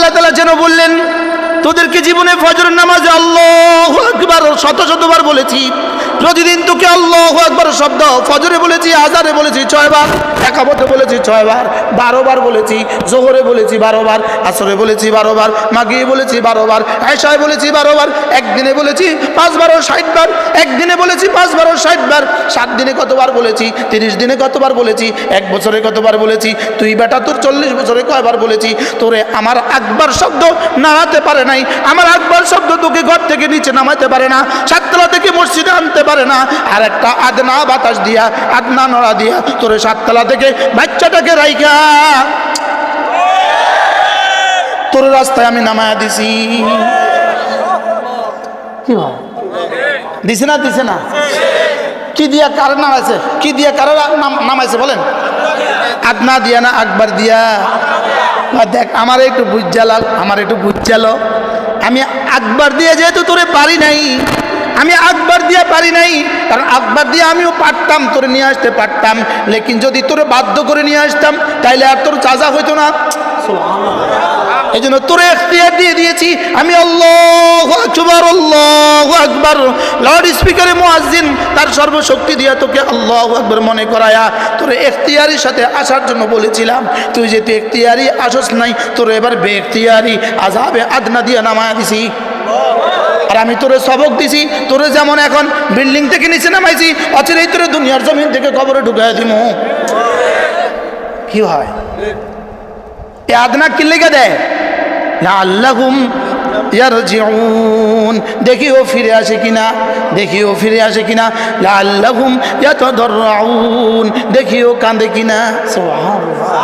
আল্লাহ তাআলা যেন বললেন, তোদেরকে জীবনে ফজরের নামাজে আল্লাহু আকবার শত শতবার বলেছি, প্রতিদিন তোকে আল্লাহু আকবার শব্দ ফজরে বলেছি, আযানে বলেছি 6 বার, একামতে বলেছি 6 বার, 12 বার বলেছি, জোহরে বলেছি 12 বার, আসরে বলেছি 12 বার, মাগরিবে বলেছি 12 বার, এশায় বলেছি 12 বার, একদিনে বলেছি 5 বার 60 বার, একদিনে বলেছি 5 বার 60 বার, 7 দিনে কতবার বলেছি, 30 দিনে কতবার বলেছি, 1 বছরে কতবার বলেছি, তুই বেটা তোর 40 বছরে কয়বার বলেছি, তোরে আমার আকবার শব্দ নাড়াতে পারে নাই, আমার আকবার শব্দ তোকে ঘর থেকে নিচে নামাইতে পারে না, সাততলা থেকে মসজিদে আনতে পারে না, আর একটা আদনা বাতাস দিয়া আদনা নড়া দিয়া তোরে সাততলা থেকে বাচ্চাটাকে রাইখা তোর রাস্তায় আমি নামায়া দিছি। কি হয় দিছে না? দিছে না? কি দিয়া কার নামাইছে? কি দিয়া কার নামাইছে বলেন? আদনা দিয়া না আকবার দিয়া? দেখ আমার একটু বুঝালাল, আমার একটু বুঝালো, আমি আকবার দিয়ে যেহেতু তোরে পারি নাই, আমি আকবার দিয়ে পারি নাই, কারণ আকবার দিয়ে আমিও পারতাম, তোরে নিয়ে আসতে পারতাম, লেকিন যদি তোরে বাধ্য করে নিয়ে আসতাম তাইলে আর তোর চাচা হইতো না। এই জন্য তোরে এখতিয়ার দিয়ে দিয়েছি আমি, আল্লাহু আকবার আল্লাহু আকবার। লাউড স্পিকারে মুয়াজ্জিন তার সর্বশক্তি দিয়ে তোকে আল্লাহু আকবার মনে করায়া তোরে এখতিয়ারির সাথে আসার জন্য বলেছিলাম, তুই যেহেতু এখতিয়ারি আসস নাই, তোরে এবার বেএখতিয়ারি আযাবে আদনা দিয়ে নামায়া দিছি। আর আমি তোরে সবক দিছি, তোরে যেমন এখন বিল্ডিং থেকে নিচে নামাইছি, অচিরেই তোরে দুনিয়ার জমিন থেকে কবরে ঢুকাইয়া দিমু। কি হয় এ আদনা কি লেগে দেয়? লাআল্লাহুম ইয়ারজিউন, দেখি ও ফিরে আসে কিনা, দেখি ও ফিরে আসে কিনা, লাআল্লাহুম ইয়াতাদাররাউন, দেখি ও কাঁদে কিনা। সুবহানাল্লাহ।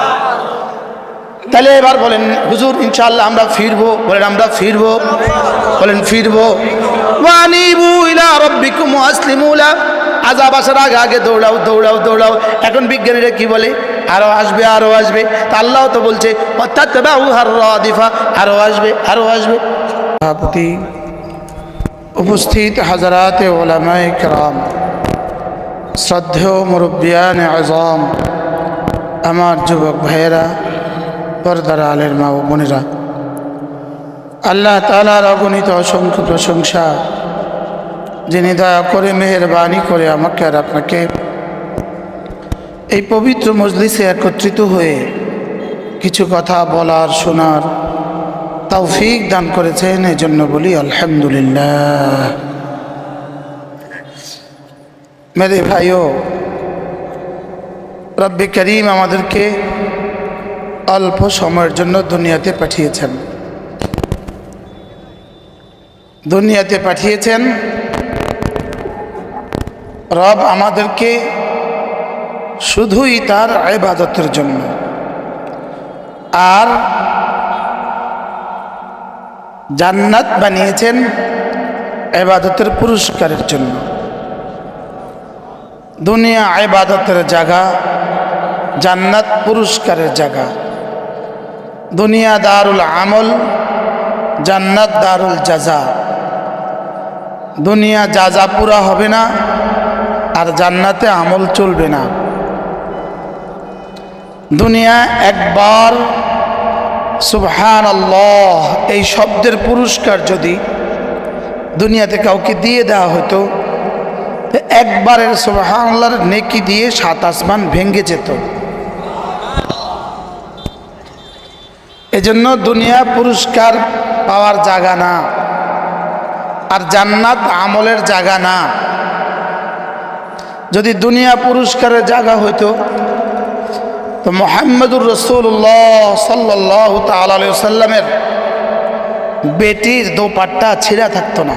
তাহলে এবার বলেন হুজুর ইনশাআল্লাহ আমরা ফিরবো, বলেন আমরা ফিরবো, বলেন ফিরবো। ওয়ানিবু ইলা রাব্বিকুম ওয়াসলিমু লা, আযাব আসার আগে আগে দৌড়াও দৌড়াও দৌড়াও। এখন বিজ্ঞানীরা কি বলে? আরো আসবে আরো আসবে, তা আল্লাহ তো বলছে ওয়াতাতবাউ হাররাদিফা, আরো আসবে আরো আসবে। সভাপতি, উপস্থিত হাজরাতে উলামায়ে কেরাম, শ্রদ্ধেয় মুরব্বিয়ানে আযম, আমার যুবক ভাইয়েরা, পর্দার আলের মা ও বোনেরা, আল্লাহ তাআলার অগণিত অসংখ্য প্রশংসা, যিনি দয়া করে মেহেরবানি করে আমাকে আর আপনাকে এই পবিত্র মজলিসে একত্রিত হয়ে কিছু কথা বলার শোনার তৌফিক দান করেছেন, এই জন্য বলি আলহামদুলিল্লাহ। মেরে ভাইও, রব্বে করিম আমাদেরকে অল্প সময়ের জন্য দুনিয়াতে পাঠিয়েছেন, দুনিয়াতে পাঠিয়েছেন। রব আমাদেরকে শুধুই তার ইবাদতের জন্য, আর জান্নাত বানিয়েছেন ইবাদতের পুরস্কারের জন্য। দুনিয়া ইবাদতের জায়গা, জান্নাত পুরস্কারের জায়গা। দুনিয়া দারুল আমল, জান্নাত দারুল জাযা। দুনিয়া জাযা পুরা হবে না, আর জান্নাতে আমল চলবে না। দুনিয়া একবার সুবহানাল্লাহ এই শব্দের পুরস্কার যদি দুনিয়াতে কাউকে দিয়ে দেওয়া হতো, একবারের সুবহানাল্লাহর নেকি দিয়ে 7 আসমান ভেঙে যেত। এজন্য দুনিয়া পুরস্কার পাওয়ার জায়গা না, আর জান্নাত আমলের জায়গা না। যদি দুনিয়া পুরস্কারের জায়গা হইতো তো মুহাম্মদুর রাসূলুল্লাহ সাল্লাল্লাহু তাআলা আলাইহি ওয়াসাল্লামের বেটির দোপাট্টা ছিঁড়া থাকতো না,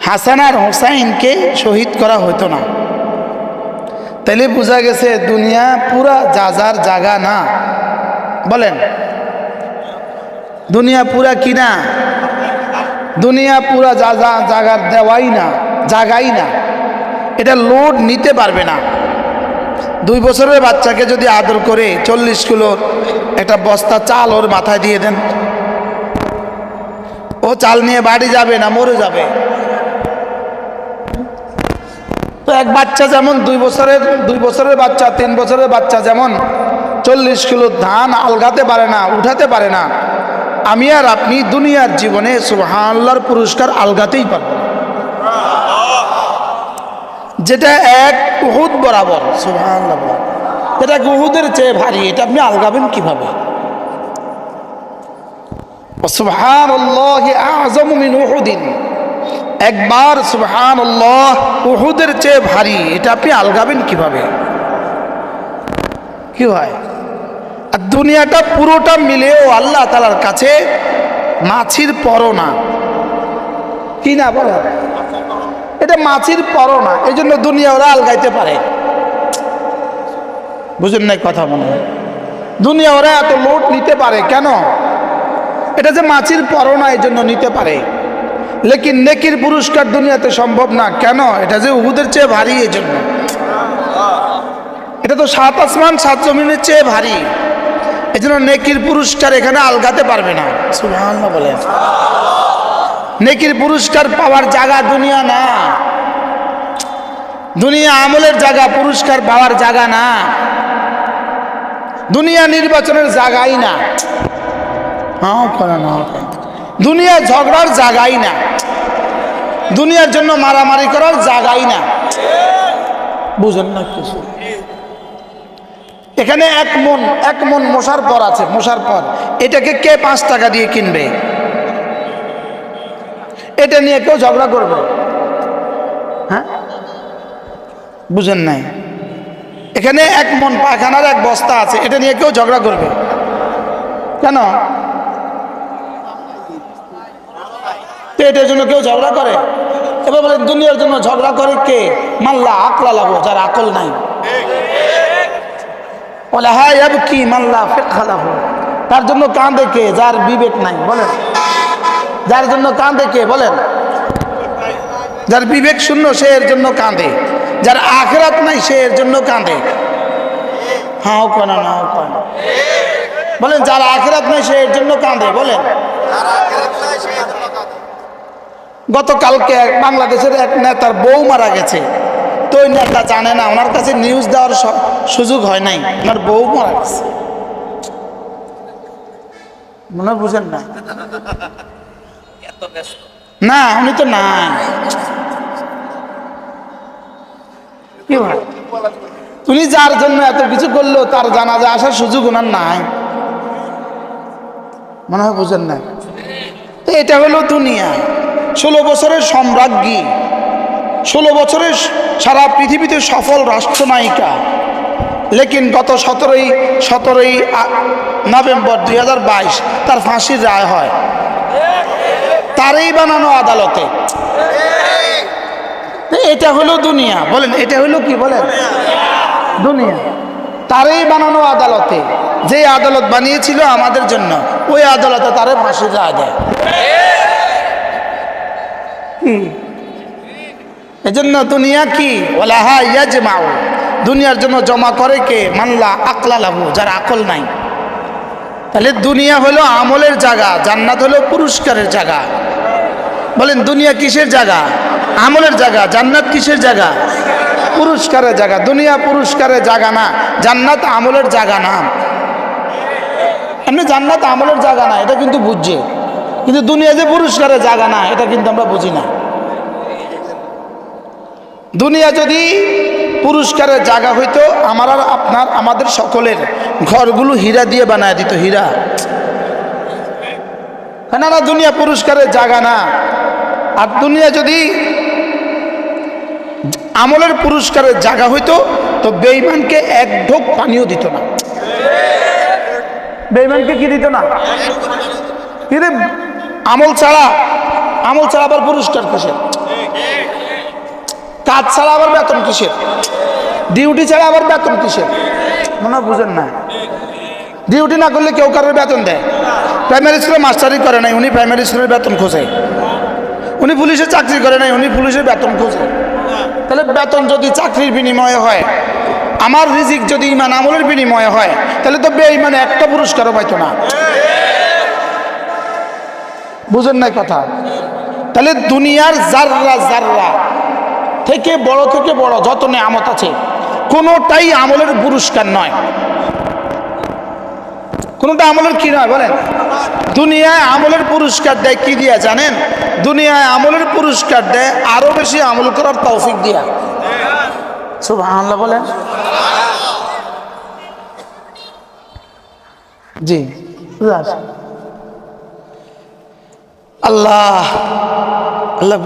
হাসান আর হুসাইনকে শহীদ করা হতো না। তাইলে বোঝা গেছে দুনিয়া পুরা যাজার জায়গা না। বলেন দুনিয়া পুরা কি না? দুনিয়া পুরা জায়গার দেওয়াই না, জায়গাই না। এটা লোড নিতে পারবে না। 2 বছরের বাচ্চাকে যদি আদর করে 40 কিলোর একটা বস্তা চাল ওর মাথায় দিয়ে দেন, ও চাল নিয়ে বাড়ি যাবে না, মরে যাবে। তো এক বাচ্চা যেমন 2 বছরের বাচ্চা, 3 বছরের বাচ্চা যেমন 40 কিলো ধান আলগাতে পারে না, উঠাতে পারে না, আমি আর আপনি দুনিয়ার জীবনে সুবহানাল্লাহর পুরস্কার আলগাতেই পারবো না, যেটা এক উহুদ বরাবর। সুবহানাল্লাহ, এটা উহুদের চেয়ে ভারী, এটা আপনি আলগাবেন কিভাবে? সুবহানাল্লাহি আযমু মিন উহুদিন, একবার সুবহানাল্লাহ উহুদের চেয়ে ভারী, এটা আপনি আলগাবেন কিভাবে? কি হয়? আর দুনিয়াটা পুরোটা মিলেও আল্লাহ তাআলার কাছে মাছির পরও না, কি না বলো, এটা মাছির পরও না, এই জন্য দুনিয়া ওরা আলগাইতে পারে। বুঝেন নাই কথা? মনে হয় দুনিয়া ওরা এত লোড নিতে পারে কেন? এটা যে মাছির পরও না, এই জন্য নিতে পারে। লেকিন নেকির পুরস্কার দুনিয়াতে সম্ভব না কেন? এটা যে উহুদের চেয়ে ভারী, এই জন্য। এটা তো 7 আসমান 7 জমিনের চেয়ে ভারী, এই জন্য নেকির পুরস্কার এখানে আলগাতে পারবে না। সুবহানাল্লাহ বলেন। নেকির পুরস্কার পাওয়ার জায়গা দুনিয়া না, দুনিয়া আমলের জায়গা, পুরস্কার পাওয়ার জায়গা না, দুনিয়া নির্বাচনের জায়গাই না, দুনিয়া ঝগড়ার জায়গাই না, দুনিয়ার জন্য মারামারি করার জায়গাই না। বুঝেন না কিছু? এখানে এক মন মশার পর আছে, মশার পর, এটাকে কে 5 টাকা দিয়ে কিনবে? এটা নিয়ে কেউ ঝগড়া করবে? হ্যাঁ, বুঝেন নাই? এখানে 1 মন পায়খানার 1 বস্তা আছে, এটা নিয়ে কেউ ঝগড়া করবে কেন? এটার জন্য কেউ ঝগড়া করে? এবার বলেন দুনিয়ার জন্য ঝগড়া করে কে? মাল্লা আকলা লাহু, যার আকল নাই। বলে হ্যাঁ ইয়াবকি মাল্লা ফিকহা লাহু, তার জন্য কাঁদে কে? যার বিবেক নাই। বলেন যার জন্য কাঁদে কে? বলেন যার বিবেক শূন্য, সে এর জন্য কাঁদে। যার আখিরাত নাই, সে এর জন্য কাঁদে। হ্যাঁ কেন না? বলেন যার আখিরাত নাই, সে এর জন্য কাঁদে। বলেন গতকালকে বাংলাদেশের এক নেতার বউ মারা গেছে, তো ওই নেতা জানে না, ওনার কাছে নিউজ দেওয়ার সুযোগ হয় নাই, ওনার বউ মারা গেছে। মনে বুঝেন না? না, উনি তো নাই। কি হয়? তুমি যার জন্য এত কিছু করলো, তার জানাজা আসার সুযোগ ওনার নাই, মনে হয় বুঝেন না? এটা হলো দুনিয়া। 16 বছরের সম্রাজ্ঞী, 16 বছরের সারা পৃথিবীতে সফল রাষ্ট্রনায়িকা, লেকিন গত 17ই নভেম্বর 2022 তার ফাঁসির রায় হয়, তারই বানানো আদালতে। এটা হলো দুনিয়া। বলেন এটা হলো কি? বলেন দুনিয়া। তারই বানানো আদালতে, যে আদালত বানিয়েছিল আমাদের জন্য, ওই আদালতে তারে ফাঁসির রায় দেয়। এজন্য দুনিয়া কি? ওয়ালাহা ইয়াজমাউ, দুনিয়ার জন্য জমা করে কে? মাল্লা আকলা লাহু, যার আকল নাই। তাহলে দুনিয়া হলো আমলের জায়গা, জান্নাত হলো পুরস্কারের জায়গা। বলেন দুনিয়া কিসের জায়গা? আমলের জায়গা। জান্নাত কিসের জায়গা? পুরস্কারের জায়গা। দুনিয়া পুরস্কারের জায়গা না, জান্নাত আমলের জায়গা না। এমনি জান্নাত আমলের জায়গা না, এটা কিন্তু বুঝছে, কিন্তু দুনিয়া যে পুরস্কারের জায়গা না, এটা কিন্তু আমরা বুঝি না। দুনিয়া যদি পুরস্কারের জায়গা হইতো, আমার আর আপনার, আমাদের সকলের ঘরগুলো হীরা দিয়ে বানায় দিত, হীরা। না না, দুনিয়া পুরস্কারের জায়গা না। আর দুনিয়া যদি আমলের পুরস্কারের জায়গা হইতো, তো বেঈমানকে 1 ঢোক পানিও দিত না। বেঈমানকে কি দিত না? কিন্তু আমল ছাড়া আবার পুরস্কার কিসের? কাজ ছাড়া আবার বেতন কিসের? ডিউটি ছাড়া আবার বেতন কিসের? মনে বুঝেন না? ডিউটি না করলে কেউ কারোর বেতন দেয়? প্রাইমারি স্কুলে মাস্টারি করে নাই, উনি প্রাইমারি স্কুলের বেতন খোঁজে। উনি পুলিশে চাকরি করে নাই, উনি পুলিশের বেতন খোঁজে। তাহলে বেতন যদি চাকরির বিনিময়ে হয়, আমার রিজিক যদি ইমান আমলের বিনিময়ে হয়, তাহলে তো বেঈমানে একটা পুরস্কারও পাইতো না। বুঝেন নাই কথা? তাহলে দুনিয়ার জাররা জাররা থেকে বড় যত নেয়ামত আছে, কোনোটাই আমলের পুরস্কার নয়। কোনোটা আমলের কি নয় বলেন? দুনিয়ায় আমলের পুরস্কার দেয় কি দিয়া জানেন? দুনিয়ায় আমলের পুরস্কার দেয় আরো বেশি আমল করার তৌফিক দিয়া। সুবহানাল্লাহ বলেন। জি আল্লাহ আল্লাহ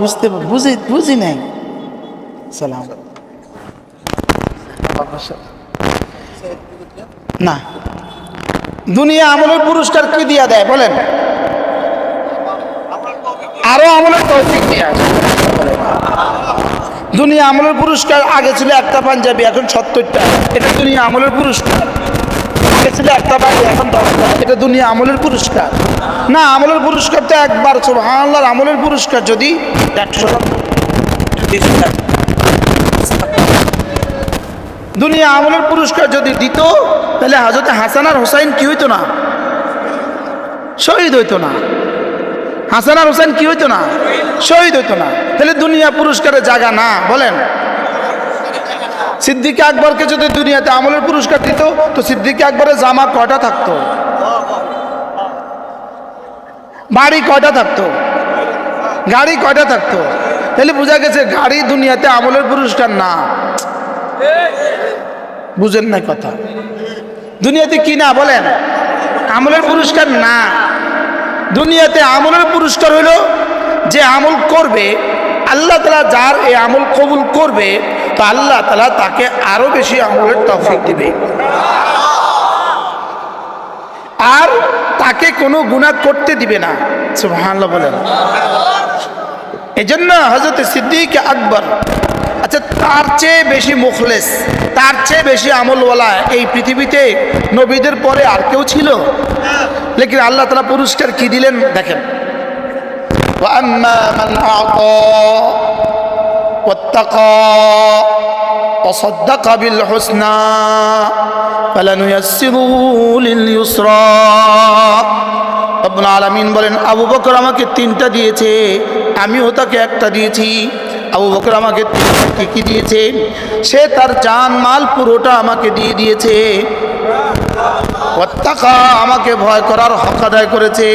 বুঝি নাই। সালাম না, দুনিয়া আমলের পুরস্কার কি দিয়া দেয় বলেন? আরো আমলের তৌফিক দিয়া। দুনিয়া আমলের পুরস্কার আগে ছিল একটা পাঞ্জাবি, এখন 70টা, এটা দুনিয়া আমলের পুরস্কার। আগে ছিল একটা পাঞ্জাবি, এখন 10টা, এটা দুনিয়া আমলের পুরস্কার না। আমলের পুরস্কার তো একবার। সুবহানাল্লাহর আমলের পুরস্কার যদি 100 দুনিয়া আমলের পুরস্কার যদি দিত, তাহলে হযরত হাসান আর হুসাইন কি হইতো না? শহীদ হইতো না। হাসান আর হুসাইন কি হইতো না? শহীদ হইতো না। তাহলে দুনিয়া পুরস্কারের জায়গা না বলেন? সিদ্দিক আকবরকে যদি দুনিয়াতে আমলের পুরস্কার দিত, তো সিদ্দিক আকবরের জামা কয়টা থাকতো? বাড়ি কয়টা থাকতো? গাড়ি কয়টা থাকতো? তাহলে বোঝা গেছে গাড়ি দুনিয়াতে আমলের পুরস্কার না। বুঝেন না কথা? দুনিয়াতে কি না বলেন? আমলের পুরস্কার না। দুনিয়াতে আমলের পুরস্কার হলো যে আমল করবে, আল্লাহ তাআলা যার এই আমল কবুল করবে, তো আল্লাহ তাআলা তাকে আরো বেশি আমলের তৌফিক দিবে, আর তাকে কোনো গুনাহ করতে দিবে না। সুবহানাল্লাহ বলেন। এজন্য হযরত সিদ্দিক আকবর, আচ্ছা তার চেয়ে বেশি মুখলেস, তার চেয়ে বেশি আমলওয়ালা এই পৃথিবীতে নবীদের পরে আর কেউ ছিল? লেকিন আল্লাহ তাআলা পুরস্কার কি দিলেন দেখেন। ওয়া আম্মা মান আ'তা ওয়াত্তাকা ওয়া সাদ্দাকা বিল হুসনা ফালানুয়াসসিরুহু লিল ইউসরা। রব্বুল আলামিন বলেন, আবু বকর আমাকে 3টা দিয়েছে, আমিও তাকে একটা দিয়েছি। আবু বকর আমাকে কি দিয়েছে? সে তার জান মাল পুরোটা আমাকে দিয়ে দিয়েছে। ওয়াত্তাকা, আমাকে ভয় করার হক আদায় করেছে।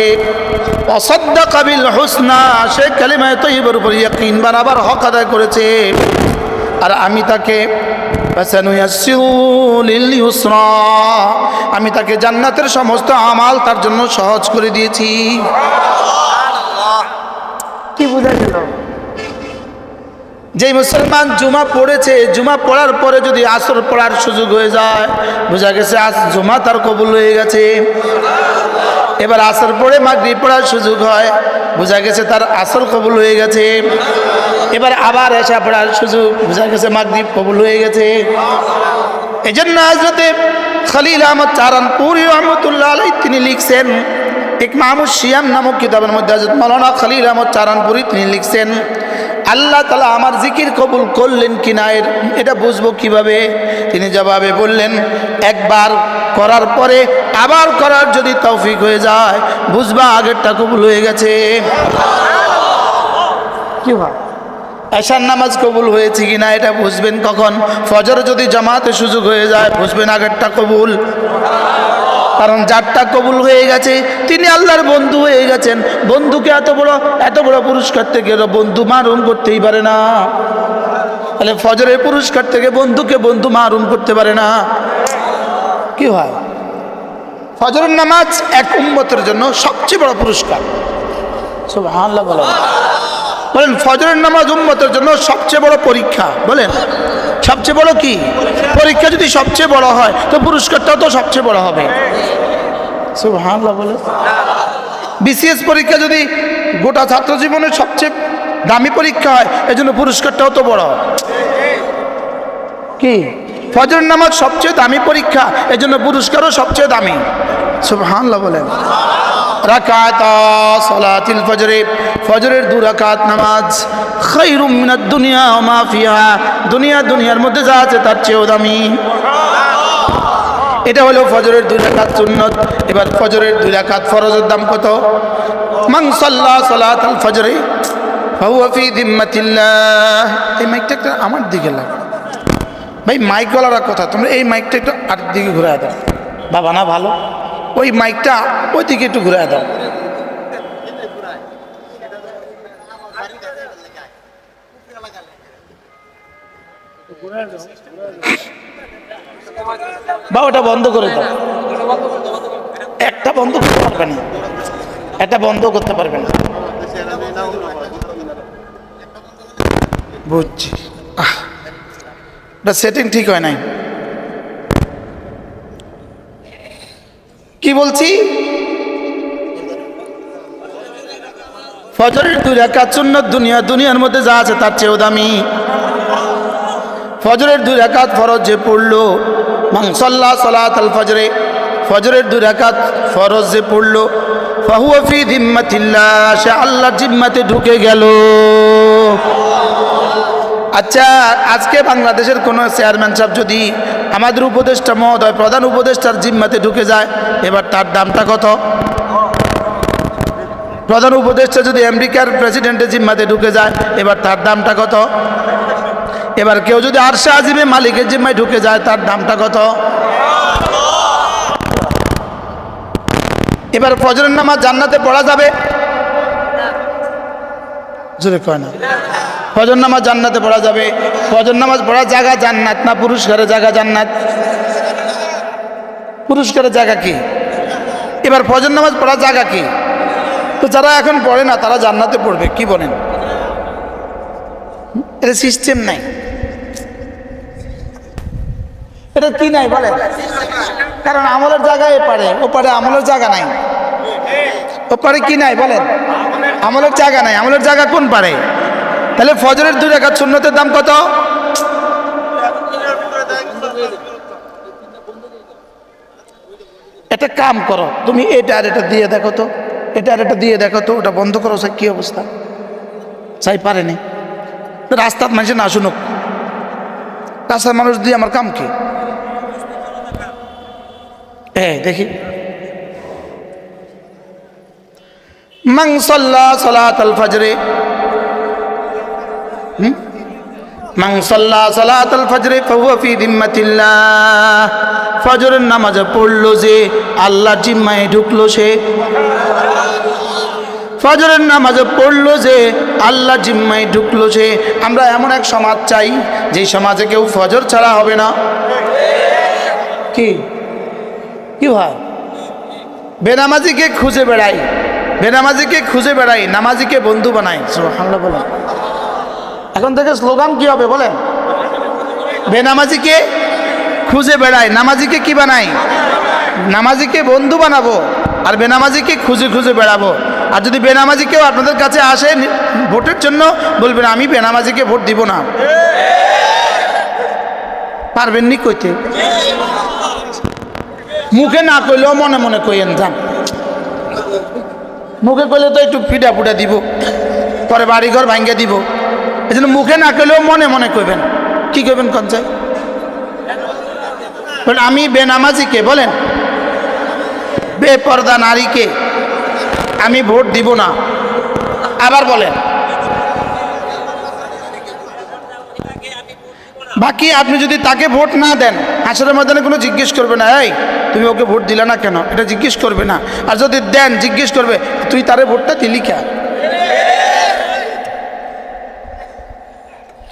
ওয়াসাদ্দাকা বিল হুসনা, সে কালিমায়ে তাইয়্যিবার উপর ইয়াকিন বানাবার হক আদায় করেছে। আর আমি তাকে ফাসানুয়াসসিরু লিল ইউসরা, আমি তাকে জান্নাতের সমস্ত আমাল তার জন্য সহজ করে দিয়েছি। কি বোঝা গেল? যে মুসলমান জুমা পড়েছে, জুমা পড়ার পরে যদি আসর পড়ার সুযোগ হয়ে যায়, বোঝা গেছে আজ জুমা তার কবুল হয়ে গেছে। এবার আসর পড়ে মাগরিব পড়ার সুযোগ হয়, বোঝা গেছে তার আসর কবুল হয়ে গেছে। এবার আবার এশা পড়ার সুযোগ, বোঝা গেছে মাগরিব কবুল হয়ে গেছে। এই জন্য হযরতে খলিল আহমদ চারানপুরি রহমতুল্লাহ আলাইহি তিনি লিখছেন, ইকমামুশ সিয়াম নামক কিতাবের মধ্যে হযরত মাওলানা খলিল আহমদ চারানপুরি তিনি লিখছেন, আল্লাহ তাআলা আমার জিকির কবুল করলেন কিনা এটা বুঝবো কিভাবে? তিনি জবাবে বললেন, একবার করার পরে আবার করার যদি তৌফিক হয়ে যায়, বুঝবা আগেরটা কবুল হয়ে গেছে। কি হয়? এশার নামাজ কবুল হয়েছে কিনা এটা বুঝবেন কখন? ফজর যদি জামাতে সুযোগ হয়ে যায়, বুঝবেন আগেরটা কবুল। কারণ যারটা কবুল হয়ে গেছে তিনি আল্লাহর বন্ধু হয়ে গেছেন। বন্ধুকে এত বড় পুরস্কার থেকে বন্ধু মারুম করতেই পারে না। তাহলে ফজরের পুরস্কার থেকে বন্ধুকে বন্ধু মারুম করতে পারে না। কি হয়? ফজরের নামাজ এক উম্মতের জন্য সবচেয়ে বড় পুরস্কার। সুবহানাল্লাহ বলেন। ফজরের নামাজ উম্মতের জন্য সবচেয়ে বড় পরীক্ষা। বলেন সবচেয়ে বড় কি পরীক্ষা? যদি সবচেয়ে বড় হয় তো পুরস্কারটাও তো সবচেয়ে বড় হবে। সুবহানাল্লাহ বলে। বিসিএস পরীক্ষা যদি গোটা ছাত্র জীবনের সবচেয়ে দামি পরীক্ষা হয়, এজন্য পুরস্কারটাও তো বড়। কি? ফজরের নামাজ সবচেয়ে দামি পরীক্ষা, এজন্য পুরস্কারও সবচেয়ে দামি। সুবহানাল্লাহ বলেন। রাকাতা সালাতিল ফজরে, ফজরের 2 রাকাত নামাজ খায়রুম মিনাদ দুনিয়া ওয়া মা ফিহা, দুনিয়ার মধ্যে যা আছে তার চেয়েও দামি। এটা হলো ফজরের 2 রাকাত সুন্নত। এবার ফজরের 2 রাকাত ফরজের দাম কত? মান সাল্লা সালাতাল ফজরে ফাহুয়া ফি যিম্মাতিল্লাহ। এই মাইকটা একটা আমার দিকে লাগে ভাই, মাইকওয়ালারা কথা, তোমরা এই মাইকটা একটু আর দিকে ঘুরে দাও বাবা, না ভালো ওই মাইকটা ওইদিকে একটু ঘুরে দাও। বা ওটা বন্ধ করে দাও। একটা বন্ধ করতে পারবে না, এটা বন্ধ করতে পারবে না। বুঝছি, ওটা সেটিং ঠিক হয় নাই। কি বলছি? ফজরের 2 রাকাত সুন্নাত দুনিয়ার মধ্যে যা আছে তার চেয়েও দামি। ফজরের 2 রাকাত ফরজ যে পড়লো, মান সাল্লা সালাতাল ফজরে, ফজরের 2 রাকাত ফরজ যে পড়লো, ফাহুয়া ফি জিম্মাতিল্লাহ, সে আল্লাহর জিম্মাতে ঢুকে গেল। আচ্ছা, আজকে বাংলাদেশের কোনো চেয়ারম্যান সাহেব যদি আমাদের উপদেষ্টা মহোদয় প্রধান উপদেষ্টার জিম্মাতে ঢুকে যায়, এবার তার দামটা কত? প্রধান উপদেষ্টা যদি আমেরিকার প্রেসিডেন্টের জিম্মাতে ঢুকে যায়, এবার তার দামটা কত? এবার কেউ যদি আরশে আজিমে মালিকের জিম্মায় ঢুকে যায়, তার দামটা কত? এবার ফজরের নামাজ জান্নাতে পড়া যাবে? জোরে কয় না। ফজর নামাজ জান্নাতে পড়া যাবে? ফজর নামাজ পড়ার জায়গা জান্নাত না পুরস্কারের জায়গা জান্নাত? পুরস্কারের জায়গা কি? এবার ফজর নামাজ পড়ার জায়গা কি? তো যারা এখন পড়ে না তারা জান্নাতে পড়বে, কি বলেন? এটা সিস্টেম নাই, এটা কি নাই বলেন? কারণ আমলের জায়গায় এপারে, ওপারে আমলের জায়গা নাই। ওপারে কি নাই বলেন? আমলের জায়গা নাই। আমলের জায়গা কোন পারে? তাহলে ফজরের 2 রাকাত সুন্নতের দাম কত? একটা কাম করো, তুমি এটা আর এটা দিয়ে দেখো তো, এটা আর এটা দিয়ে দেখো তো, ওটা বন্ধ করো। কি অবস্থা? চাই পারেনি। রাস্তার মানুষ না শুনুক, রাস্তার মানুষ দিয়ে আমার কাম কি? দেখি, মান সাল্লা সালাতাল ফজরে, মান সাল্লা সালাতাল ফজরে ফাহুয়া ফি জিম্মাতিল্লাহ, ফজরের নামাজ পড়লো যে আল্লাহর জিম্মায় ঢুকলো সে। ফজরের নামাজ পড়লো যে আল্লাহর জিম্মায় ঢুকলো সে। আমরা এমন এক সমাজ চাই যে সমাজে কেউ ফজর ছাড়া হবে না। কি কি হয়? বেনামাজিকে খুঁজে বেড়াই, বেনামাজিকে খুঁজে বেড়াই, নামাজিকে বন্ধু বানাই। সুবহানাল্লাহ বলেন। এখন থেকে স্লোগান কি হবে বলেন? বেনামাজিকে খুঁজে বেড়াই, নামাজিকে কি বানাই? নামাজিকে বন্ধু বানাবো আর বেনামাজিকে খুঁজে খুঁজে বেড়াবো। আর যদি বেনামাজিকেও আপনাদের কাছে আসে ভোটের জন্য, বলবেন আমি বেনামাজিকে ভোট দিব না। পারবেননি কইতে? মুখে না কইলেও মনে মনে কইেন যান। মুখে কইলে তো একটু পিঠা পুটা দিব, পরে বাড়িঘর ভাঙ্গে দিব। এই জন্য মুখে না কইলেও মনে মনে কইবেন। কি কইবেন কোন চাই? আমি বেনামাজিকে বলেন, বেপর্দা নারীকে আমি ভোট দিব না। আবার বলেন, বাকি আপনি যদি তাকে ভোট না দেন, হাসরের ময়দানে কোনো জিজ্ঞেস করবে না, এই তুমি ওকে ভোট দিলা না কেন, এটা জিজ্ঞেস করবে না। আর যদি দেন, জিজ্ঞেস করবে তুই তারে ভোটটা দিলি কেন?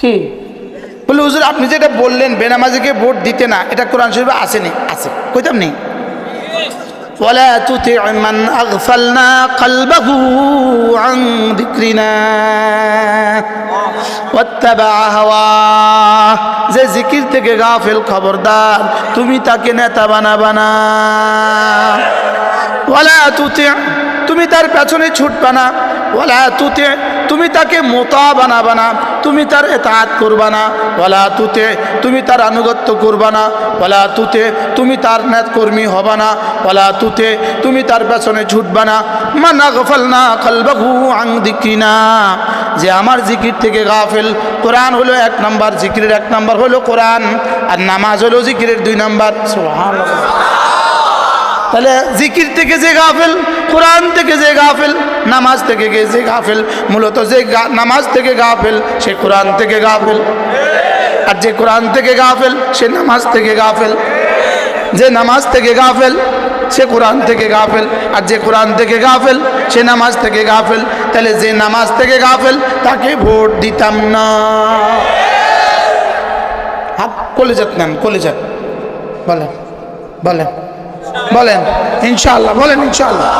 কি বলে হুজুর আপনি যেটা বললেন বেনামাজিকে ভোট দিতে না, এটা কোরআন শরীফে আসেনি? আছে, কইতাম নেই। ওয়ালা তুতি' মান আগফালনা কলবাহু আন যিকরিনা ওয়াত্তাবা হাওয়া, যে জিকির থেকে গাফিল, খবরদার তুমি তাকে নেতা বানাবা না। ওয়ালা তুতি', তুমি তার পেছনে ছুটবা না। ওয়ালা তুতি', তুমি তাকে মোতা বানাবা না, তুমি তার ইতাআত করবা না। ওয়ালা তুতি', তুমি তার আনুগত্য করবা না। ওয়ালা তুতি', তুমি তার নেত কর্মী হবা না। ওয়ালা তুতি', তুমি তার পেছনে ছুটবা না। মান আগফালনা কলবাহু আন যিকরিনা, যে আমার জিকির থেকে গাফিল। কোরআন হলো 1 নাম্বার, জিকিরের 1 নাম্বার হলো কোরআন, আর নামাজ হলো জিকিরের 2 নাম্বার। সুবহানাল্লাহ। তাহলে জিকির থেকে যে গাফিল, কোরআন থেকে যে গাফিল, নামাজ থেকে যে গাফিল, মূলত যে নামাজ থেকে গাফিল সে কোরআন থেকে গাফিল, আর যে কোরআন থেকে গাফিল সে নামাজ থেকে গাফিল। যে নামাজ থেকে গাফিল সে কোরআন থেকে গাফেল, আর যে কোরআন থেকে গাফেল সে নামাজ থেকে গাফেল। তাহলে যে নামাজ থেকে গাফেল তাকে ভোট দিতাম না। হাত কলেজাত নেন, কলেজাত বলেন বলেন বলেন ইনশাআল্লাহ, বলেন ইনশাআল্লাহ,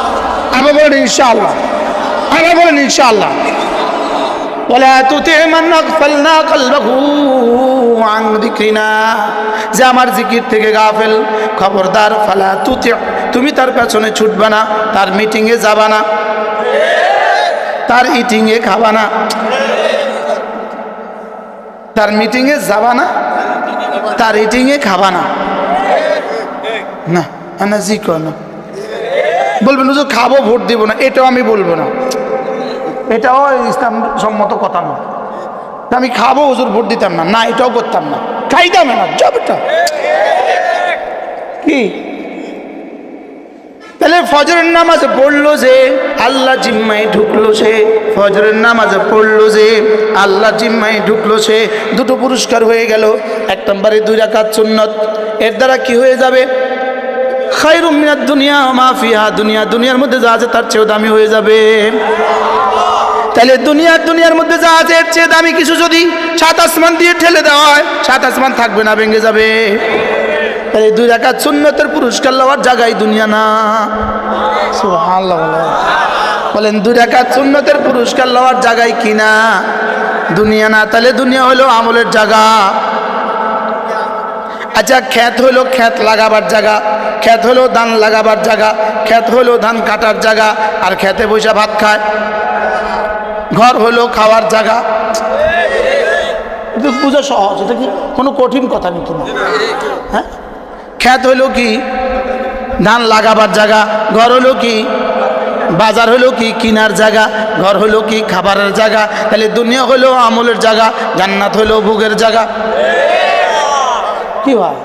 আবার বলেন ইনশাআল্লাহ, আবার বলেন ইনশাআল্লাহ। ওয়ালা তুতি' মান আগফালনা কলবাহু আন যিকরিনা, যে আমার জিকির থেকে গাফেল, খবরদার ফালা তুতি', তুমি তার পেছনে ছুটবা না, তার মিটিংয়ে যাবা না, তার ইটিংয়ে খাবা না, তার মিটিংয়ে যাবা না, তার ইটিংয়ে খাবা না। না না জি কর না, বলবেন হুজুর খাবো ভোট দিব না, এটাও আমি বলবো না, এটাও ইসলাম সম্মত কথা নয়। আমি খাবো হুজুর ভোট দিতাম না, না এটাও করতাম না, খাইতাম না, জবটা কি। তাহলে ফজরের নামাজে পড়লো যে আল্লাহ জিম্মায় ঢুকলো সে, ফজরের নামাজে পড়লো যে আল্লাহ জিম্মায় ঢুকলো সে, দুটো পুরস্কার হয়ে গেল। এক নম্বরে 2 রাকাত সুন্নত, এর দ্বারা কি হয়ে যাবে? খায়রুম মিনাদ দুনিয়া ওয়া মা ফিহা, দুনিয়ার মধ্যে যা আছে তার চেয়েও দামি হয়ে যাবে। তাহলে দুনিয়ার মধ্যে যা আছে এর চেয়ে দামি কিছু যদি 7 আসমান দিয়ে ঠেলে দেওয়া হয়, 7 আসমান থাকবে না, ভেঙে যাবে। তাহলে 2 রাকাত সুন্নতের পুরস্কার লওয়ার জায়গায় দুনিয়া না। সুবহানাল্লাহ বলেন, 2 রাকাত সুন্নতের পুরস্কার লওয়ার জায়গায় কি না? দুনিয়া না। তাহলে দুনিয়া হলো আমলের জায়গা। আচ্ছা, ক্ষেত হলো ক্ষেত লাগাবার জায়গা, ক্ষেত হলো ধান লাগাবার জায়গা, ক্ষেত হলো ধান কাটার জায়গা, আর খেতে বসে ভাত খায়। ঘর হলো খাওয়ার জায়গা। কিন্তু বুঝা সহজ, এটা কি কোনো কঠিন কথা নাকি না? হ্যাঁ, ক্ষেত হলো কি ধান লাগাবার জায়গা, ঘর হলো কি বাজার হলো কি কিনার জায়গা, ঘর হলো কি খাবারের জায়গা। তাহলে দুনিয়া হলো আমলের জায়গা, জান্নাত হলো ভোগের জায়গা। কি হয়?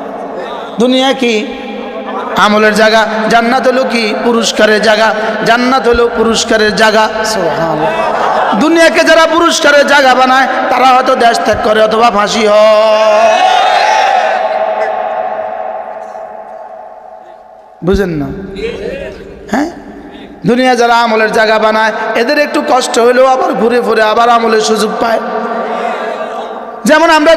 দুনিয়া কি আমলের জায়গা, জান্নাত হলো কি পুরস্কারের জায়গা, জান্নাত হলো পুরস্কারের জায়গা। সুবহানাল্লাহ। দুনিয়াকে যারা পুরস্কারের জায়গা বানায় তারা হয়তো দেশ ত্যাগ করে অথবা ফাঁসি হয়। বুঝেন না? হ্যাঁ, দুনিয়া যারা আমলের জায়গা বানায় এদের একটু কষ্ট হলেও আবার ঘুরে ফিরে আবার আমলের সুযোগ পায়। যেমন আমরা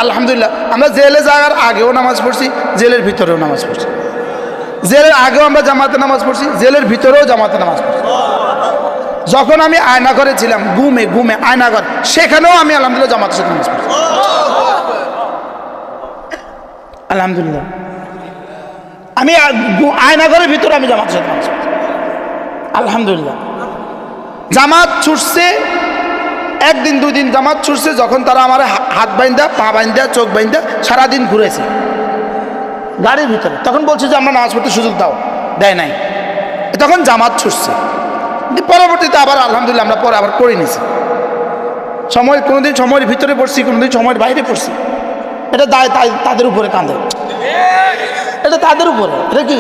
আলহামদুলিল্লাহ আমরা জেলে যাওয়ার আগেও নামাজ পড়ছি, জেলের ভিতরেও নামাজ পড়ছি, জেলের আগেও আমরা জামাতে নামাজ পড়ছি, জেলের ভিতরেও জামাতে নামাজ পড়ছি। যখন আমি আয়নাঘরে ছিলাম, ঘুমে আয়নাঘর, সেখানেও আমি আলহামদুলিল্লাহ জামাতের সাথে নামাজ পড়ছি। আলহামদুলিল্লাহ আমি আয়নাঘরের ভিতরে আমি জামাতের সাথে নামাজ পড়ছি। আলহামদুলিল্লাহ জামাত ছুটছে, 1 দিন 2 দিন জামাত ছুটছে, যখন তারা আমার হাত বাইন্দা পা বাইন্দা চোখ বাইন্দা সারাদিন ঘুরেছে গাড়ির ভিতরে, তখন বলছে যে আমরা নামাজ পড়তে সুযোগ দাও, দেয় নাই, তখন জামাত ছুটছে। পরবর্তীতে আবার আলহামদুলিল্লাহ আমরা পরে আবার করে নিছি। কোনোদিন সময়ের ভিতরে পড়ছি, কোনোদিন সময়ের বাইরে পড়ছি। এটা দায় তাদের উপরে কাঁধে, এটা তাদের উপরে। এটা কি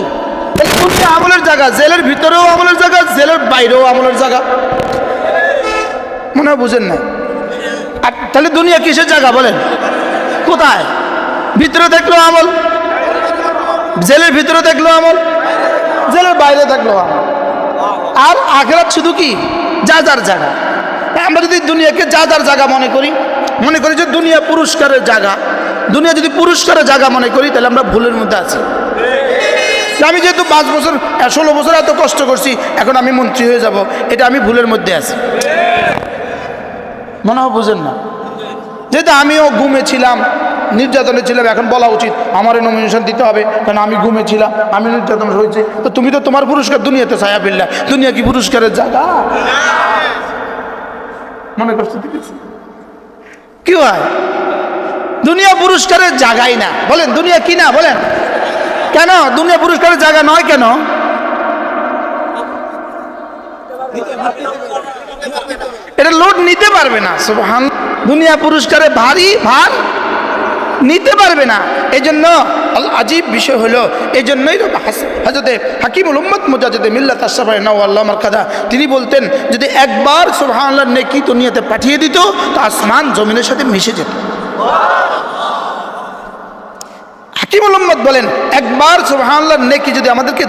আমলের জায়গা, জেলের ভিতরেও আমলের জায়গা, জেলের বাইরেও আমলের জায়গা। মনে হয় বুঝেন না? আর তাহলে দুনিয়া কিসের জায়গা বলেন? কোথায়? ভিতরে দেখলো আমল, জেলের ভিতরে দেখলো আমল, জেলের বাইরে দেখলো আমল। আর আখিরাত শুধু কি যা যার জায়গা। আমরা যদি দুনিয়াকে যা যার জায়গা মনে করি যে দুনিয়া পুরস্কারের জায়গা, দুনিয়া যদি পুরস্কারের জায়গা মনে করি, তাহলে আমরা ভুলের মধ্যে আছি। আমি যেহেতু 5 বছর 16 বছর এত কষ্ট করছি, এখন আমি মন্ত্রী হয়ে যাব, এটা আমি ভুলের মধ্যে আছি। মনে হয় বুঝেন না? যেহেতু আমিও ঘুমে ছিলাম, নির্যাতনে ছিলাম, এখন বলা উচিত আমারও নমিনেশন দিতে হবে, কারণ আমি ঘুমে ছিলাম, আমি নির্যাতন হয়েছি। তো তুমি তো তোমার পুরস্কার দুনিয়াতে ছায়া ফেললা, দুনিয়া কি পুরস্কারের জায়গা? মনে করছো কি হয়? দুনিয়া পুরস্কারের জায়গাই না। বলেন দুনিয়া কি না? বলেন কেন দুনিয়া পুরস্কারের জায়গা নয়? কেন? এটা লোড নিতে পারবে না। সুবহানাল্লাহ, দুনিয়া পুরস্কারে ভারী ভার নিতে পারবে না। এই জন্য আজীব বিষয় হলো, এই জন্যই হযরতে হাকিমুল উম্মত মুজাদ্দিদ মিল্লাত আশরাফি নওয়াল্লাহ মারকাদা তিনি বলতেন, যদি একবার সুবহানাল্লাহ নেকি দুনিয়াতে পাঠিয়ে দিত তো আসমান জমিনের সাথে মিশে যেত। হাকিমুল উম্মত বলেন, একবার সুবহানাল্লাহ নেকি যদি আমাদেরকে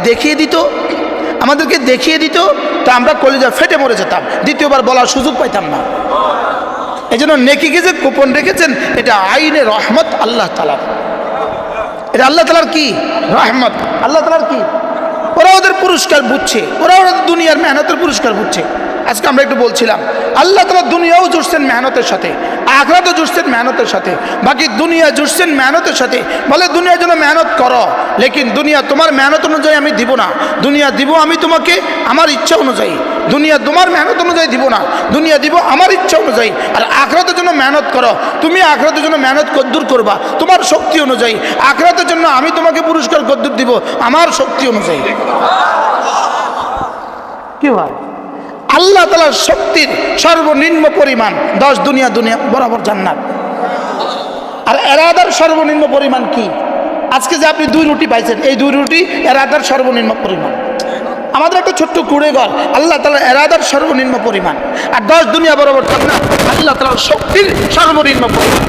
দেখিয়ে দিত তা আমরা কলিজা ফেটে মরে যেতাম, দ্বিতীয়বার বলার সুযোগ পাইতাম না। এই জন্য নেকিকে যে গোপন রেখেছেন এটা আইনে রহমত আল্লাহ তাআলার, এটা আল্লাহ তাআলার কি রহমত, আল্লাহ তাআলার কি। ওরা ওদের পুরস্কার বুঝছে, ওরা দুনিয়ার মেহনতের পুরস্কার বুঝছে। আজকে আমরা একটু বলছিলাম আল্লাহ তাআলা দুনিয়াও জুড়ছেন মেহনতের সাথে, আখিরাতও জুড়ছেন মেহনতের সাথে, বাকি দুনিয়া জুড়ছেন মেহনতের সাথে। বলে দুনিয়ার জন্য মেহনত করো, লেকিন দুনিয়া তোমার মেহনত অনুযায়ী আমি দিব না, দুনিয়া দিব আমি তোমাকে আমার ইচ্ছা অনুযায়ী। দুনিয়া তোমার মেহনত অনুযায়ী দিব না, দুনিয়া দিব আমার ইচ্ছা অনুযায়ী। আর আখিরাতের জন্য মেহনত করো, তুমি আখিরাতের জন্য মেহনত কদ্দুর করবা তোমার শক্তি অনুযায়ী, আখিরাতের জন্য আমি তোমাকে পুরস্কার কদ্দুর দিব আমার শক্তি অনুযায়ী। কি হয়? আল্লাহ তাআলার শক্তির সর্বনিম্ন পরিমাণ 10 দুনিয়া বরাবর জান্নাত। আর এরাদার সর্বনিম্ন পরিমাণ কি? আজকে যে আপনি 2 রুটি পাইছেন, এই 2 রুটি এরাদার সর্বনিম্ন পরিমাণ। আমাদের একটা ছোট্ট কুড়ে ঘর, আল্লাহ তাআলার এরাদার সর্বনিম্ন পরিমাণ। আর 10 দুনিয়া বরাবর জান্নাত আল্লাহ তাআলার শক্তির সর্বনিম্ন পরিমাণ।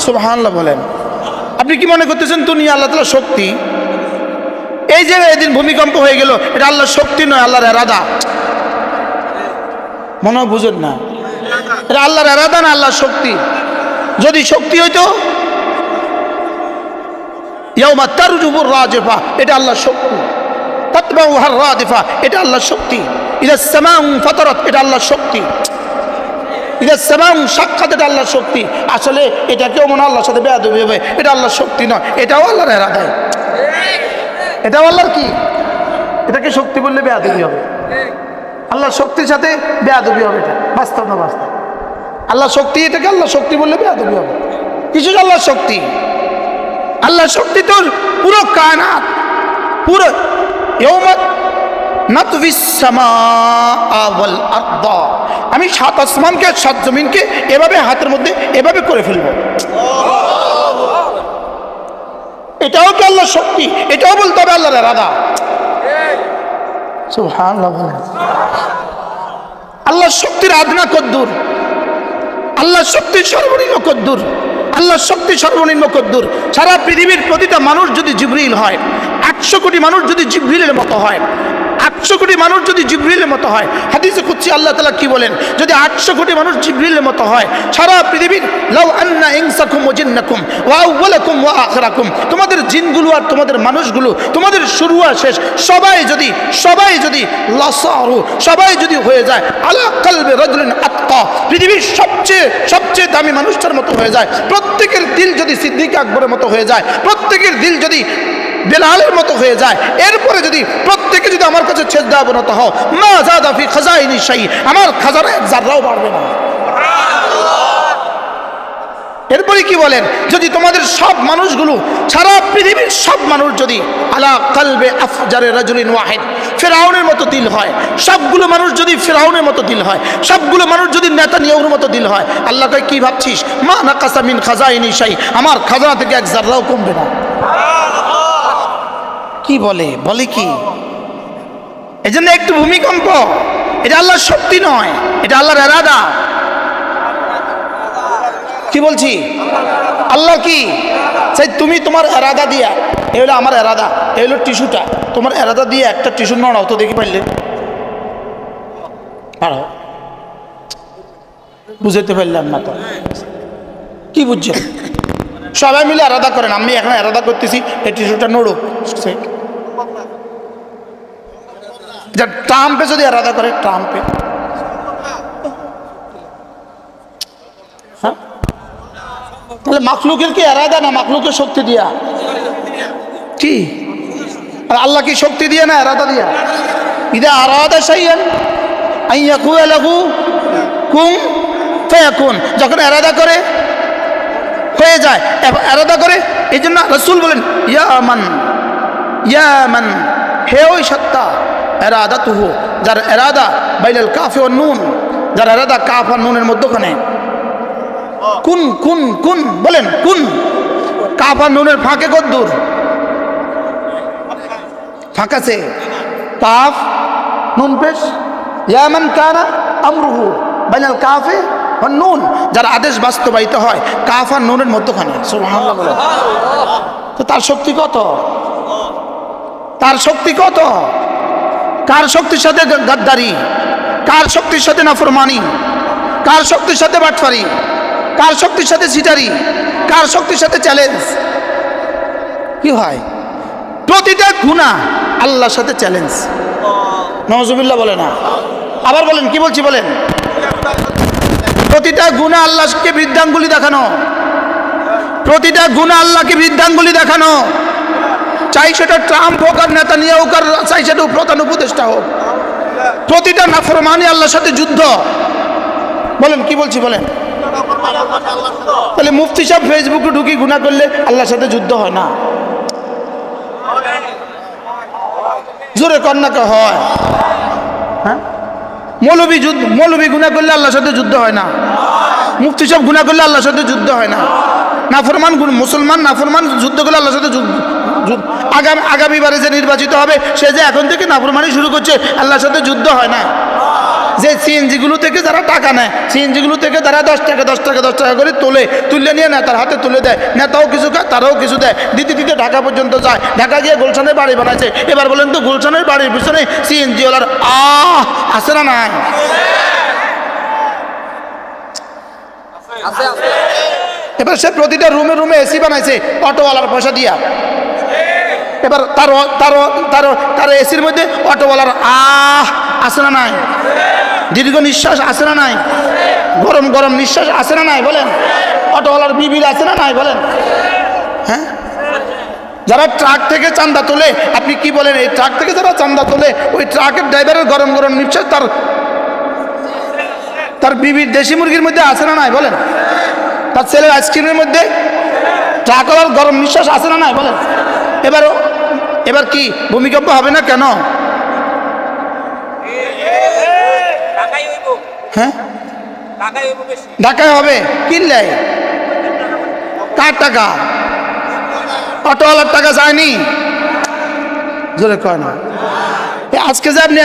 সুবহানাল্লাহ বলেন। আপনি কি মনে করতেছেন দুনিয়া আল্লাহ তাআলার শক্তি? এই যে এদিন ভূমিকম্প হয়ে গেল, এটা আল্লাহর শক্তি নয়, আল্লাহর এরাদা। মনে হয় বুঝেন না, এটা আল্লাহর এরাদা না আল্লাহর শক্তি। যদি শক্তি হইতো ইয়াউমা তারজুফুর রাজিফা, এটা আল্লাহর শক্তি। তাতবাউহার রাদিফা, এটা আল্লাহর শক্তি। ইযা সামাউ ফাতারাত, এটা আল্লাহর শক্তি। ইযা সামাউ শাক্কাত, এটা আল্লাহর শক্তি। আসলে এটা কেউ মনে আল্লাহর সাথে বেয়াদবি হবে, এটা আল্লাহর শক্তি নয়, এটাও আল্লাহর এরাদায়। এটাও আল্লাহর কি? এটাকে শক্তি বললে বেয়াদবি হবে, আল্লাহর শক্তির সাথে বেয়াদবি হবে। এটা বাস্তব না বাস্তব? আল্লাহর শক্তি, এটাকে আল্লাহর শক্তি বললে বেয়াদবি হবে। কিছু আল্লাহর শক্তি, আল্লাহর শক্তি তোর পুরো কায়নাত, পুরো ইয়াউমা নাতবিস সামাআ ওয়াল আরদ, আমি 7 আসমানকে 7 জমিনকে এভাবে হাতের মধ্যে এভাবে করে ফেলবো। এটাও কি আল্লাহর শক্তি? এটাও বলতে হবে আল্লাহর ইরাদা। সুবহানাল্লাহ। আল্লাহর শক্তির আদনা কদ্দুর, আল্লাহর শক্তির সর্বনিম্ন কদ্দুর, আল্লাহর শক্তি সর্বনিম্ন কদ্দুর। সারা পৃথিবীর প্রতিটা মানুষ যদি জিবরিল হয়, 800 কোটি মানুষ যদি জিবরিলের মতো হয়, 800 কোটি মানুষ যদি জিবরিলের মতো হয়, হাদিসে কুদসি আল্লাহ তাআলা কি বলেন? যদি 800 কোটি মানুষ জিবরিলের মতো হয়, সারা পৃথিবীর লাউ আন্না ইনসাকুম ওয়া জিন্নাকুম ওয়া আউওয়ালাকুম ওয়া আখিরাকুম, তোমাদের জিনগুলো আর তোমাদের মানুষগুলো, তোমাদের শুরু আর শেষ সবাই যদি লাসারু, সবাই যদি হয়ে যায় আলা কলবি রাজুলিন আতকা, পৃথিবীর সবচেয়ে দামি মানুষটার মতো হয়ে যায়, প্রত্যেকের দিল যদি সিদ্দিক আকবরের মতো হয়ে যায়, প্রত্যেকের দিল যদি বেলালের মতো হয়ে যায়, এরপরে যদি প্রত্যেকে যদি আমার কাছে ছেজদা অবনত হও, মা যাদা ফি খাজাইনি শাই, আমার খাজানায় এক জাররাও বাড়বে না। এরপরে কি বলেন? যদি তোমাদের সব মানুষগুলো, সারা পৃথিবীর সব মানুষ যদি আলা কলবে আফজারে রাজুলিন ওয়াহিদ, ফিরআউনের মতো দিল হয়, সবগুলো মানুষ যদি ফিরআউনের মতো দিল হয়, সবগুলো মানুষ যদি নেতানিয়াহুর মতো দিল হয়, আল্লাহ কয় কি ভাবছিস? মা নাকাসা মিন খাজাইনি শাই, আমার খাজানা থেকে এক জাররাও কমবে না। কি বলে কি? এজন্য একটু ভূমিকম্প, এটা আল্লাহর শক্তি নয়, এটা আল্লাহর ইরাদা। কি বলছি? আল্লাহ কি চাই? তুমি তোমার ইরাদা দিয়া, এই হলো আমার ইরাদা, এই হলো টিস্যুটা, তোমার ইরাদা দিয়ে একটা টিস্যু নড়াও তো দেখি, পারলে পারো? বুঝাইতে পারলাম না তো, কি বুঝছেন? সবাই মিলে ইরাদা করেন, আমি এখন ইরাদা করতেছি এই টিস্যুটা নড়ুক, যা ট্রাম্পে যদি ইরাদা করে, ট্রাম্পে তাহলে মাখলুকের কি ইরাদা না মাখলুকের শক্তি দিয়া? কি আল্লাহ কি শক্তি দিয়ে না ইরাদা দিয়া? ইদা আরাদা শাইআন আন ইয়াকুলা লাহু কুন ফায়াকুন, যখন ইরাদা করে হয়ে যায়, ইরাদা করে। এই জন্য রাসূল বলেন ইয়া মান, হে ওই সত্তা, ইরাদাতুহু, যার ইরাদা বাইনাল কাফি ওয়ান নুন, যার ইরাদা কাফ আর নুনের মধ্যখানে। কুন কুন কুন বলেন, কুন কাফ আর নুনের ফাঁকে কত দূর? ফাঁকাছে কাফ নুন পেশ। ইয়া মান কানা আমরুহু বাইনাল কাফি ওয়ান নুন, যার আদেশ বাস্তবায়িত হয় কাফ আর নুনের মধ্যখানে। সুবহানাল্লাহ বলেন। তো তার শক্তি কত? তার শক্তি কত? কার শক্তির সাথে গাদ্দারি, কার শক্তির সাথে নাফরমানি, কার শক্তির সাথে বাটফারি, কার শক্তির সাথে সিটারি, কার শক্তির সাথে চ্যালেঞ্জ। কি হয়? প্রতিটা গুনাহ আল্লাহর সাথে চ্যালেঞ্জ। নওয়াজুবিল্লাহ বলে না, আবার বলেন, কি বলছি বলেন। প্রতিটা গুনাহ আল্লাহকে বৃদ্ধাঙ্গুলি দেখানো, প্রতিটা গুনাহ আল্লাহকে বৃদ্ধাঙ্গুলি দেখানো। চাই সেটা ট্রাম্প হোক আর নেতানিয়াহু হোক, আর চাই সেটা প্রধান উপদেষ্টা হোক, প্রতিটা নাফরমানি আল্লাহর সাথে যুদ্ধ। বলেন, কি বলছি বলেন। তাহলে মুফতি সাহেব ফেসবুকে ঢুকি গুনাহ করলে আল্লাহর সাথে যুদ্ধ হয় না? জোরে কন্যাকে হয়। হ্যাঁ, মৌলবী গুনাহ করলে আল্লাহর সাথে যুদ্ধ হয় না? মুফতি সাহেব গুনাহ করলে আল্লাহর সাথে যুদ্ধ হয় না? নাফরমান মুসলমান নাফরমান যুদ্ধ করলে আল্লাহর সাথে আগামীবারে যে নির্বাচিত হবে সে যে এখন থেকে নাফরমানি শুরু করছে, আল্লাহর সাথে যুদ্ধ হয় না? যে সিএনজিগুলো থেকে যারা টাকা নেয়, সিএনজিগুলো থেকে যারা 10 টাকা করে তুলে নিয়ে নেতার হাতে তুলে দেয়, নেতাও কিছু খায় তারাও কিছু দেয়, দিতে দিতে ঢাকা পর্যন্ত যায়, ঢাকা গিয়ে গুলশানের বাড়ি বানাইছে। এবার বলেন তো, গুলশানের বাড়ির পিছনে সিএনজিওয়ালার আছে না নাই? এবার সে প্রতিটা রুমে রুমে এসি বানাইছে অটোওয়ালার পয়সা দিয়া। এবার তার এসির মধ্যে অটোওয়ালার আছে না নাই? দীর্ঘ নিঃশ্বাস আছে না নাই? গরম গরম নিঃশ্বাস আছে না নাই? বলেন। অটোওয়ালার বিবির আছে না নাই? বলেন। হ্যাঁ, যারা ট্রাক থেকে চান্দা তোলে, আপনি কি বলেন, এই ট্রাক থেকে যারা চান্দা তোলে, ওই ট্রাকের ড্রাইভারের গরম গরম নিঃশ্বাস তার বিবির দেশি মুরগির মধ্যে আছে না নাই? বলেন। তার ছেলের আইসক্রিমের মধ্যে ট্রাকওয়ালার গরম নিঃশ্বাস আছে না নাই? বলেন। এবার কি ভূমিকম্প হবে না কেন? হ্যাঁ, ঢাকায় হবে। কিনলে কার টাকা? অটোওয়ালার টাকা যায়নি? জোরে কয় না। আজকে যে আপনি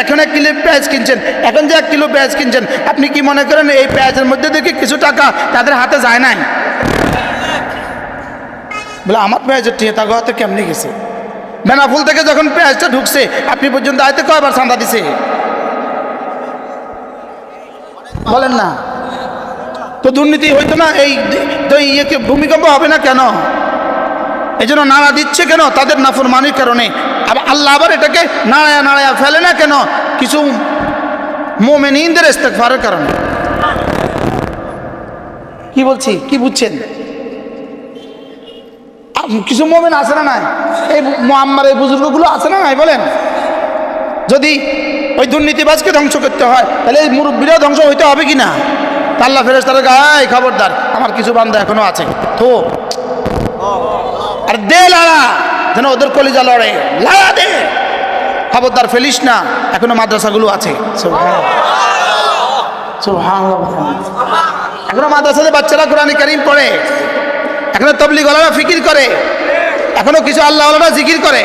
এখন 1 কিলো পেঁয়াজ কিনছেন, এখন যে 1 কিলো পেঁয়াজ কিনছেন, আপনি কি মনে করেন এই পেঁয়াজের মধ্যে দেখে কিছু টাকা তাদের হাতে যায় নাই? বলে আমার পেঁয়াজের টিয়া তার হাতে কেমনি গেছে? বেনাফুল থেকে যখন পেঁয়াজটা ঢুকছে আপনি পর্যন্ত আয়তে কয়বার চাঁদা দিছে? বলেন না। তো দুর্নীতি হইতো না? ইয়েকে ভূমিকম্প হবে না কেন? এই জন্য নাড়া দিচ্ছে কেন? তাদের নাফরমানির কারণে। আল্লাহ আবার এটাকে নাড়ায়া ফেলে না কেন? কিছু মুমিনদের ইস্তেগফারের কারণে। কি বলছি, কি বুঝছেন? কিছু মুমিন আছে না নাই? এই মুআম্মার এই বুজুর্গগুলো আছে না নাই? বলেন। যদি ওই দুর্নীতিবাজকে ধ্বংস করতে হয় তাহলে এই মুরব্বীরাও ধ্বংস হইতে হবে কি না? আল্লাহ ফেরেশতারা গায়, খবরদার, আমার কিছু বান্দা এখনো আছে, তো আর দে লাড়া, যেন ওদের কলিজা লড়ে, লাড়া দে, খবরদার ফেলিস না, এখনো মাদ্রাসাগুলো আছে। এখনো মাদ্রাসাতে বাচ্চারা কোরআন কারীম পড়ে, এখনো তাবলীগওয়ালারা ফিকির করে, এখনো কিছু আল্লাহওয়ালারা জিকির করে।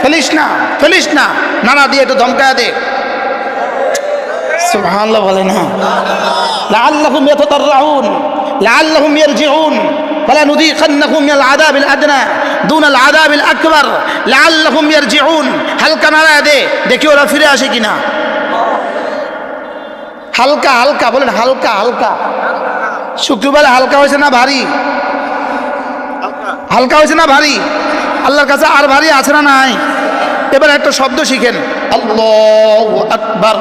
ফেলিস না, ফেলিস না, নানা দিয়ে একটু ধমকায়া দে। সুবহানাল্লাহ বলে না। লাআল্লাহুম ইয়াতাদাররুন লাআল্লাহুম ইয়ারজিউন ফালানুযীকান্নাহুম মিনাল আযাবিল আদনা দুনাল আযাবিল আকবার লাআল্লাহুম ইয়ারজিউন। হালকা নাড়া দে, দেখি ওরা ফিরে আসে কিনা। হালকা হালকা বলেন, হালকা হালকা। শুক্রবার হালকা হয়েছে না ভারী? হালকা হয়েছে না ভারী? আল্লাহর কাছে আর ভারী আছে না নাই? এবার একটা শব্দ শিখেন, আল্লাহু আকবার।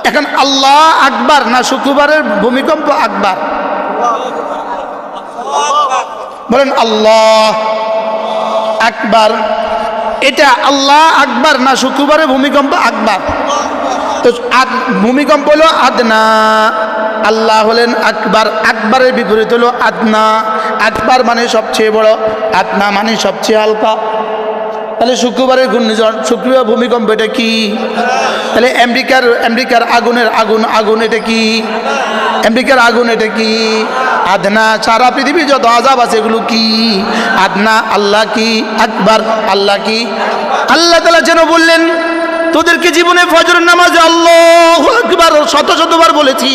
এখন আল্লাহ আকবার না শুক্রবারের ভূমিকম্প আকবার? বলেন আল্লাহ আকবার। এটা আল্লাহ আকবার না শুক্রবারের ভূমিকম্প আকবার? তো ভূমিকম্প হলো আদনা, আল্লাহ হলেন আকবার। আকবরের বিপরীত হলো আদনা। আকবার মানে সবচেয়ে বড়, আদনা মানে সবচেয়ে হালকা। তাহলে শুক্রবারের ঘূর্ণিঝড়, শুক্রবার ভূমিকম্প, এটা কি? তাহলে আমেরিকার আগুন এটা কি? আমেরিকার আগুন এটা কি? আদনা। সারা পৃথিবীর যত আযাব আছে এগুলো কি? আদনা। আল্লাহ কি? আকবার। আল্লাহ কি? আল্লাহ তাআলা যেন বললেন, তোদেরকে জীবনে ফজরের নামাজে আল্লাহু আকবার শতবার বলেছি,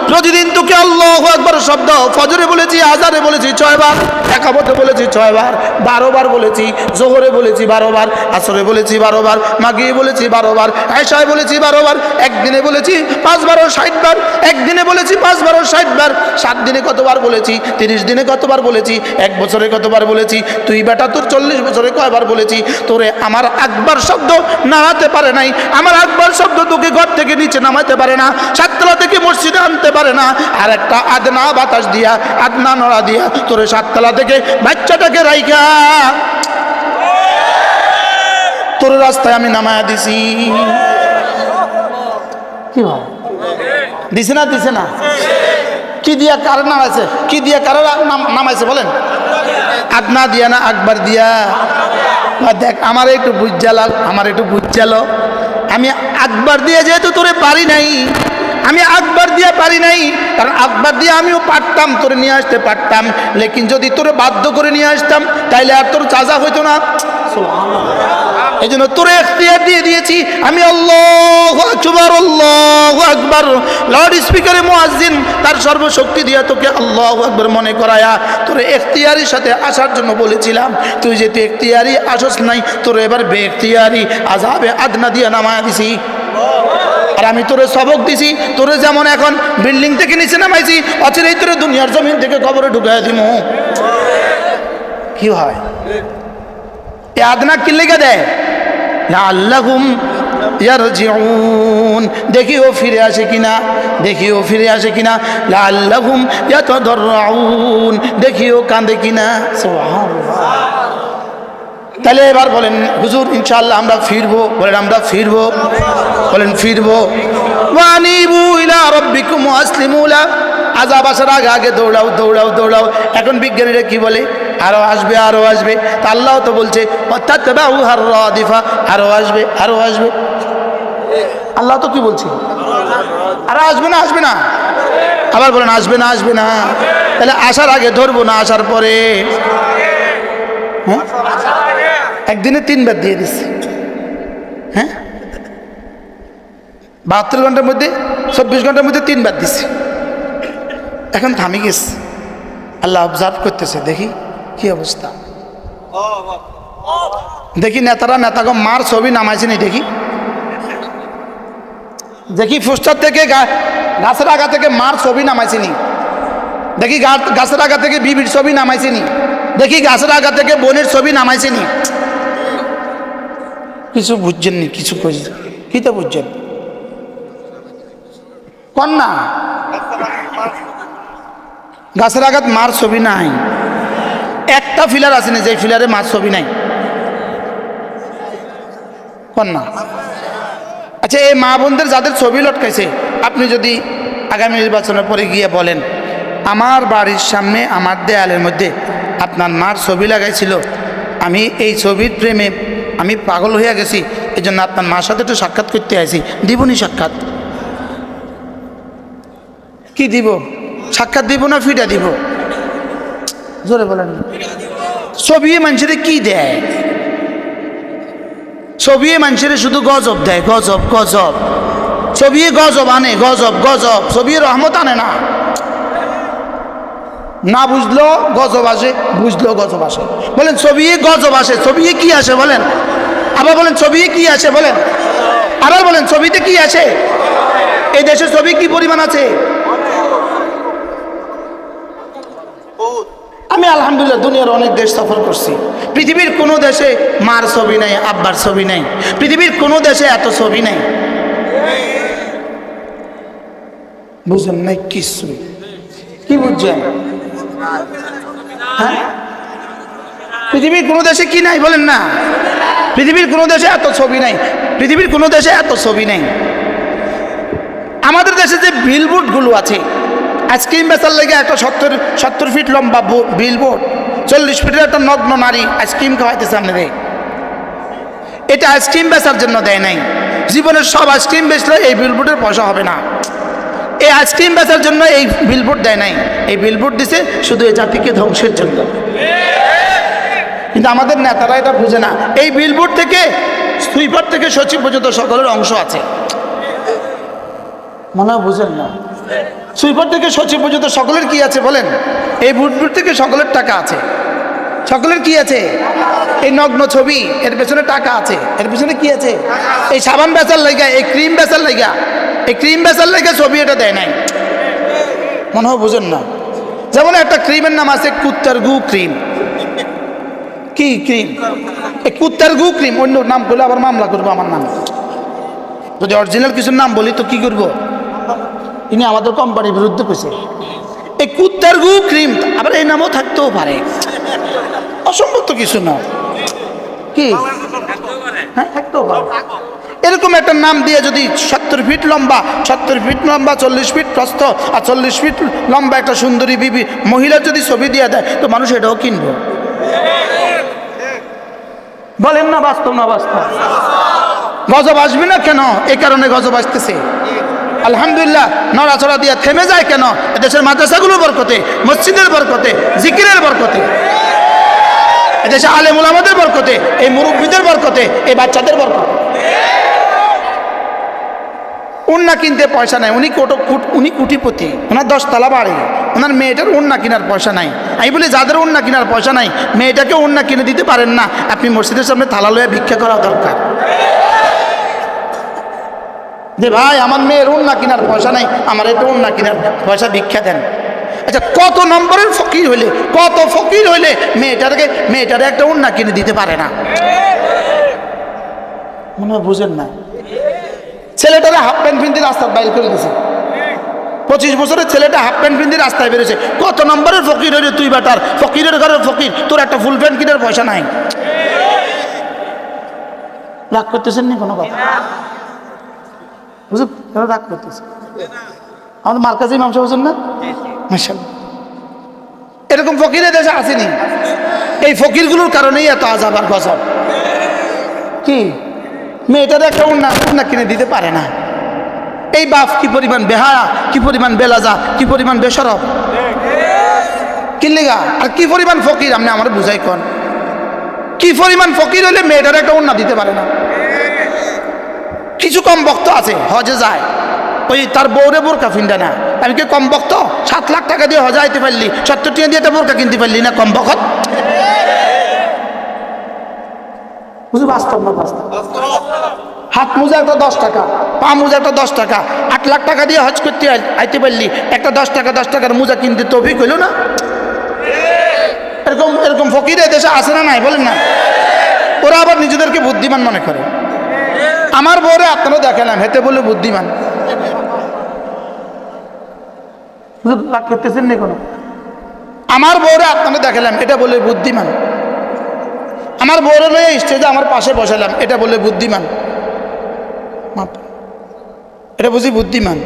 প্রতিদিন তোকে আল্লাহু আকবার শব্দ ফজরে বলেছি, আজারে বলেছি 6 বার, একামতে বলেছি 6 বার, 12 বার বলেছি, জোহরে বলেছি 12 বার, আসরে বলেছি 12 বার, মাগরিবে বলেছি 12 বার, এশায় বলেছি 12 বার, একদিনে বলেছি 5 বার ও 60 বার, একদিনে বলেছি 5 বার ও 60 বার, 7 দিনে কতবার বলেছি, 30 দিনে কতবার বলেছি, 1 বছরে কতবার বলেছি, তুই বেটা তোর 40 বছরে কয়বার বলেছি, তোরে আমার আকবার শব্দ নাড়াতে পারে নাই, আমার আকবার শব্দ তোকে ঘর থেকে নিচে নামাতে পারে না, সাততলা থেকে মসজিদে আনতে পারে না, আর একটা আদনা বাতাস দিয়া, আদনা নড়া দিয়া তোরে সাততলা থেকে বাচ্চাটাকে রাইখা তোর রাস্তায় আমি নামায়া দিছি। কি হয় দিছে না, দিছে না? কি দিয়া কার নামাইছে, কি দিয়া কার নামাইছে বলেন? আদনা দিয়া না আকবার দিয়া? দেখ আমার একটু বুঝালাল, আমার একটু বুঝালো, আমি আকবার দিয়ে যেহেতু তোরে পারি নাই, আমি আকবার দিয়ে পারি নাই, কারণ আকবার দিয়ে আমিও পারতাম, তোরে নিয়ে আসতে পারতাম, লেকিন যদি তোরে বাধ্য করে নিয়ে আসতাম তাইলে আর তোর চাচা হইতো না। এই জন্য তোরে এখতিয়ার দিয়ে দিয়েছি আমি। আল্লাহু আকবার, আল্লাহু আকবার, লাউড স্পিকারে মুয়াজ্জিন তার সর্বশক্তি দিয়া তোকে আল্লাহু আকবার মনে করায়া তোরে এখতিয়ারের সাথে আসার জন্য বলেছিলাম। তুই যেহেতু এখতিয়ারি আসস নাই, তোরে এবার বেএখতিয়ারি আযাবে আদনা দিয়া নামায়া দিছি। আর আমি তোরে সবক দিছি, তোরে যেমন এখন বিল্ডিং থেকে নিচে নামাইছি, অচিরেই তোরে দুনিয়ার জমিন থেকে কবরে ঢুকাইয়া দিমু। কি হয় এ আদনা কি লেগে দেয়? লাআল্লাহুম ইয়ারজিউন, দেখি ও ফিরে আসে কিনা, দেখি ও ফিরে আসে কিনা। লাআল্লাহুম ইয়াতাদাররাউন, দেখি ও কাঁদে কিনা। সুবহানাল্লাহ। তাহলে এবার বলেন হুজুর ইনশাআল্লাহ আমরা ফিরবো, বলেন আমরা ফিরবো, বলেন ফিরবো। ওয়ানিবু ইলা রাব্বিকুম ওয়াসলিমু লা, আযাব আসার আগে আগে দৌড়াও দৌড়াও দৌড়াও। এখন বিজ্ঞানীরা কি বলে? আরো আসবে, আরো আসবে। তা আল্লাহ তো বলছে ওয়াতাতবাউ হাররাদিফা, আরো আসবে, আরো আসবে। আল্লাহ তো কি বলছে? আরো আসবে না, আসবে না? আবার বলেন আসবে না, আসবে না? তাহলে আসার আগে ধরবো না আসার পরে? হ্যাঁ, একদিনে 3 বার দিয়ে দিচ্ছে। হ্যাঁ, 72 ঘন্টার মধ্যে 24 ঘন্টার মধ্যে 3 বার দিচ্ছে। এখন থামি গেছে, আল্লাহ অবজার্ভ করতেছে, দেখি কি অবস্থা। দেখি নেতারা নেতাগো মার ছবি নামাইছে নি, দেখি দেখি পোস্টার থেকে গাছের আগা থেকে মার ছবি নামাইছে নি, দেখি গাছের আগা থেকে বিবির ছবি নামাইছে নি, দেখি গাছের আগা থেকে বোনের ছবি নামাইছে নি। কিছু বুঝছেন নি, কিছু কি তো বুঝছেন কন্যা? গাছের আঘাত মার ছবি নাই, একটা ফিলার আছে না যে ফিলারে মার ছবি নাই, কন্যা। আচ্ছা, এই মা বোনদের যাদের ছবি লটকাইছে, আপনি যদি আগামী নির্বাচনের পরে গিয়ে বলেন আমার বাড়ির সামনে আমার দেয়ালের মধ্যে আপনার মার ছবি লাগাইছিল, আমি এই ছবির প্রেমে আমি পাগল হয়ে গেছি, এই জন্য আপনার মার সাথে একটু সাক্ষাৎ করতে আসি, দিবনি সাক্ষাৎ? কি দিব? সাক্ষাৎ দিব না ফিটা দিব? জোরে বলেন। ছবি মানুষের কি দেয়? ছবি মানুষের শুধু গজব দেয়, গজব গজব। ছবি গজব আনে, গজব গজব। ছবি রহমত আনে না। না বুঝলো গজব আসে, বুঝলো গজব আসে। বলেন ছবি গজব আসে, ছবি কি আসে বলেন? আবার বলেন ছবি কি আসে বলেন? আবার বলেন ছবিতে কি আসে? এই দেশে ছবি কি পরিমাণ আছে? আমি আলহামদুলিল্লাহ দুনিয়ার অনেক দেশ সফর করছি, পৃথিবীর কোনো দেশে মার ছবি নাই, আব্বার ছবি নাই, পৃথিবীর কোনো দেশে এত ছবি নাই। বুঝেন নাই কিছু? কি বুঝছেন? হ্যাঁ, পৃথিবীর কোনো দেশে কি নাই বলেন না? পৃথিবীর কোনো দেশে এত ছবি নাই, পৃথিবীর কোনো দেশে এত ছবি নাই। আমাদের দেশে যে বিলবোর্ডগুলো আছে, আইসক্রিম বেচার লেগে একটা 70 ফিট লম্বা বিলবোর্ড, 40 ফিটের একটা নগ্ন নারী আইসক্রিম খাওয়াইতেছে আপনাদের। এটা আইসক্রিম বেচার জন্য দেয় নাই, জীবনের সব আইসক্রিম বেচলে এই বিলবোর্ডের পয়সা হবে না। এই আইসক্রিম বেচার জন্য এই বিলবোর্ড দেয় নাই, এই বিলবোর্ড দিছে শুধু এই জাতিকে ধ্বংসের জন্য। কিন্তু আমাদের নেতারা এটা বুঝে না। এই বিলবোর্ড থেকে সুইপার থেকে সচিব পর্যন্ত সকলের অংশ আছে, মনে হয় বুঝেন না। সুইপার থেকে সচিব পর্যন্ত সকলের কি আছে বলেন? এই বুটবুট থেকে সকলের টাকা আছে। সকলের কি আছে? এই নগ্ন ছবি, এর পেছনে টাকা আছে। এর পেছনে কি আছে? এই সাবান বেচার লাইগা, এই ক্রিম বেচার লাইগা, এই ক্রিম বেচার লাইগা ছবি এটা দেয় নাই, মনে হয় বুঝেন না। যেমন একটা ক্রিমের নাম আছে কুত্তার গু ক্রিম। কি ক্রিম? এই কুত্তার গু ক্রিম। অন্য নাম করলে আবার মামলা করবো আমার নাম। যদি অরিজিনাল কিছুর নাম বলি তো কি করব? ইনি আমাদের কোম্পানির বিরুদ্ধে কইছে এই কুত্তার গু ক্রিম, আবার এই নামও থাকতেও পারে, অসম্ভব তো কিছু না। কি হ্যাঁ, থাকতেও পারে। এরকম একটা নাম দিয়ে যদি 70 ফিট লম্বা, 40 ফিট প্রস্থ আর 40 ফিট লম্বা একটা সুন্দরী বিবি মহিলার যদি ছবি দিয়ে দেয় তো মানুষ এটাও কিনবে। বলেন না বাস্তব না বাস্তব? গজব আসবে না কেন? এই কারণে গজব আসতেছে। আলহামদুলিল্লাহ নড়াচড়া দিয়ে থেমে যায় কেন? এদেশের মাদ্রাসাগুলোর বরকতে, মসজিদের বরকতে, জিকিরের বরকতে, এদেশে আলেম উলামাদের বরকতে, এই মুরব্বীদের বরকতে, এই বাচ্চাদের বরকতে। উন্না কিনতে পয়সা নাই, উনি কোটিপতি, ওনার 10 তলা বাড়ি, ওনার মেয়েটার উন্না কেনার পয়সা নাই। আমি বলি যাদের উন্না কেনার পয়সা নাই, মেয়েটাকে উন্না কিনে দিতে পারেন না, আপনি মসজিদের সামনে থালা লয়ে ভিক্ষা করা দরকার। যে ভাই আমার মেয়ের উন্না কেনার পয়সা নাই, আমার এটা উন্না কেনার পয়সা ভিক্ষা দেন। আচ্ছা কত নম্বরের ফকির হইলে, কত ফকির হইলে মেয়েটারে একটা উন্না কিনে দিতে পারে না? মনে হয় বুঝেন না। ছেলেটারে হাফ প্যান্ট পিন্দি রাস্তায় বাইর করে দিয়েছে। 25 বছরের ছেলেটা হাফ প্যান্ট পিন্দি রাস্তায় বেরোছে। কত নম্বরের ফকির হইলে তুই বেটার? ফকিরের ঘরের ফকির, তোর একটা ফুল প্যান্ট কেনার পয়সা নাই। রাগ করতেছেন নি কোনো কথা? বুঝুন রাগ করতেছে। আমাদের মার্কাজি ইমাম সাহেব বুঝুন না, মাশাআল্লাহ এরকম ফকিরের দেশে আসেনি। এই ফকিরগুলোর কারণেই এত আযাব আর গজব। কি মেয়েটার একটা উন্না কিনে দিতে পারে না। এই বাপ কি পরিমাণ বেহায়া, কি পরিমাণ বেলাজা, কি পরিমাণ বেশরম, কিনলেগা আর কি পরিমাণ ফকির আপনি আমার বুঝাই কন। কি পরিমাণ ফকির হলে মেয়েটার একটা উন্না দিতে পারে না? কিছু কম বক্ত আছে হজে যায়, ওই তার বউরে বোরকা ফিন্ডা না। আমি কি কম বক্ত? 7 লাখ টাকা দিয়ে হজে আইতে পারলি, 70 টাকা দিয়ে একটা বোরকা কিনতে পারলি না? কম বকত? বুঝি বাস্তব না বাস্তব? হাত মোজা একটা 10 টাকা, পা মোজা একটা 10 টাকা, 8 লাখ টাকা দিয়ে হজ করতে আইতে পারলি, একটা 10 টাকার মোজা কিনতে তৌফিক হইল না? এরকম ফকির দেশে আছে না নাই বলেন না? ওরা আবার নিজেদেরকে বুদ্ধিমান মনে করে। আমার বউরে আপনারা দেখালাম, হেতে বলে বুদ্ধিমান। রাগ করতেছেন না কোনো? আমার বউরে আপনারা দেখালাম, এটা বলে বুদ্ধিমান। আমার বউরে লয়ে স্টেজে আমার পাশে বসালাম, এটা বলে বুদ্ধিমান। এটা বুঝি বুদ্ধিমান?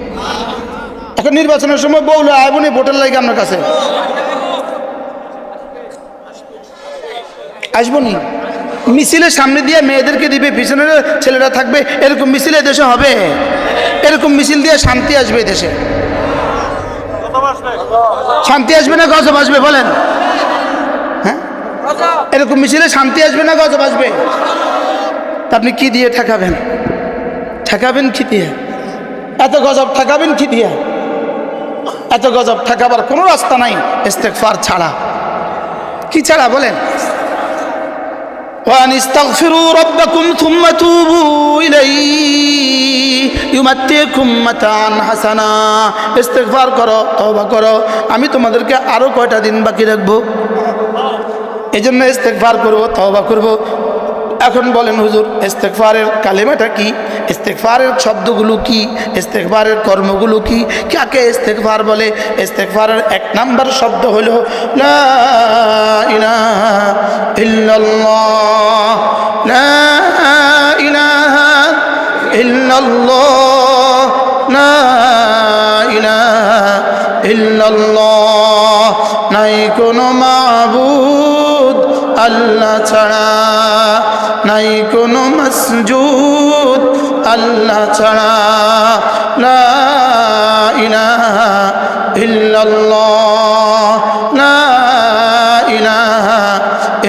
এখন নির্বাচনের সময় বউলে আইবনি ভোটের লাগে আপনার কাছে আসবনি, মিছিলের সামনে দিয়ে মেয়েদেরকে দিবে, পিছনের ছেলেরা থাকবে, এরকম মিছিল দেশে হবে? এরকম মিছিল দিয়ে শান্তি আসবে দেশে? শান্তি আসবে না গজব আসবে বলেন? হ্যাঁ, এরকম মিছিলে শান্তি আসবে না গজব আসবে? তা আপনি কি দিয়ে ঠেকাবেন? ঠেকাবেন কি দিয়ে? এত গজব ঠেকাবেন কি দিয়ে? এত গজব ঠেকাবার কোনো রাস্তা নাই ইস্তেগফার ছাড়া। কি ছাড়া বলেন? وأن استغفروا ربكم ثم توبوا إليه يمتعكم متاعا حسنا। ইস্তেগফার করো, তওবা করো। আমি তোমাদেরকে আরো কয়টা দিন বাকি রাখবো, এই জন্য ইস্তেগফার করবো, তওবা করবো। এখন বলেন হুজুর ইস্তেগফারের কালেমাটা কি? ইস্তেগফারের শব্দগুলো কি? ইস্তেগফারের কর্মগুলো কি? কাকে ইস্তেগফার বলে? ইস্তেগফারের 1 নাম্বার শব্দ হলো লা ইলাহা ইল্লাল্লাহ, লা ইলাহা ইল্লাল্লাহ, লা ইলাহা ইল্লাল্লাহ। নাই কোনো মাবুদ আল্লাহ ছাড়া, নাই কোনো মাসজুদ আল্লাহ ছাড়া, লা ইলাহা ইল্লাল্লাহ, লা ইলাহা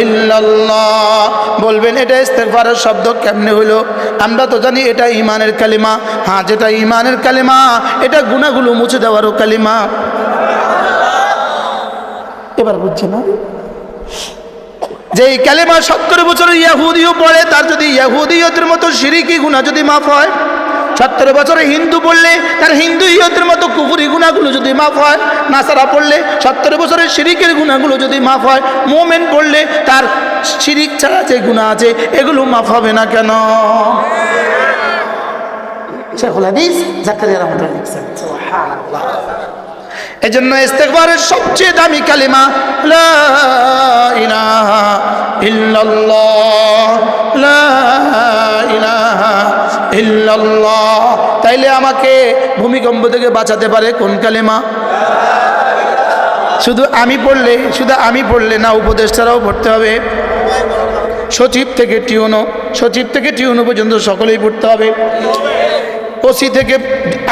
ইল্লাল্লাহ। বলবেন এটা ইস্তেগফারের শব্দ কেমনে হইলো? আমরা তো জানি এটা ঈমানের কালিমা। হ্যাঁ, যেটা ঈমানের কালিমা এটা গুনাহগুলো মুছে দেওয়ারও কালিমা। এবার বুঝছেন না? যে এই কালিমা 70 বছরের ইহুদিও পড়ে, তার যদি ইহুদিয়তের মতো শিরকি গুনাহ যদি মাফ হয়, 70 বছরে হিন্দু পড়লে তার হিন্দুইয়তের মতো কুফরি গুনাহগুলো যদি মাফ হয়, নাসারা পড়লে 70 বছরের শিরিকের গুনাহগুলো যদি মাফ হয়, মুমিন পড়লে তার শিরিক ছাড়া যে গুনাহ আছে এগুলো মাফ হবে না কেন? শেখুল হাদিস জাকারিয়া রাহমাতুল্লাহ লিখছেন, সুবহানাল্লাহ। এজন্য ইস্তেগফারের সবচেয়ে দামি কালিমা লা ইলাহা ইল্লাল্লাহ, লা ইলাহা ইল্লাল্লাহ। তাইলে আমাকে ভূমিকম্প থেকে বাঁচাতে পারে কোন কালিমা? শুধু আমি পড়লে না, উপদেষ্টারাও পড়তে হবে। সচিব থেকে টিউনো পর্যন্ত সকলেই পড়তে হবে। ওসি থেকে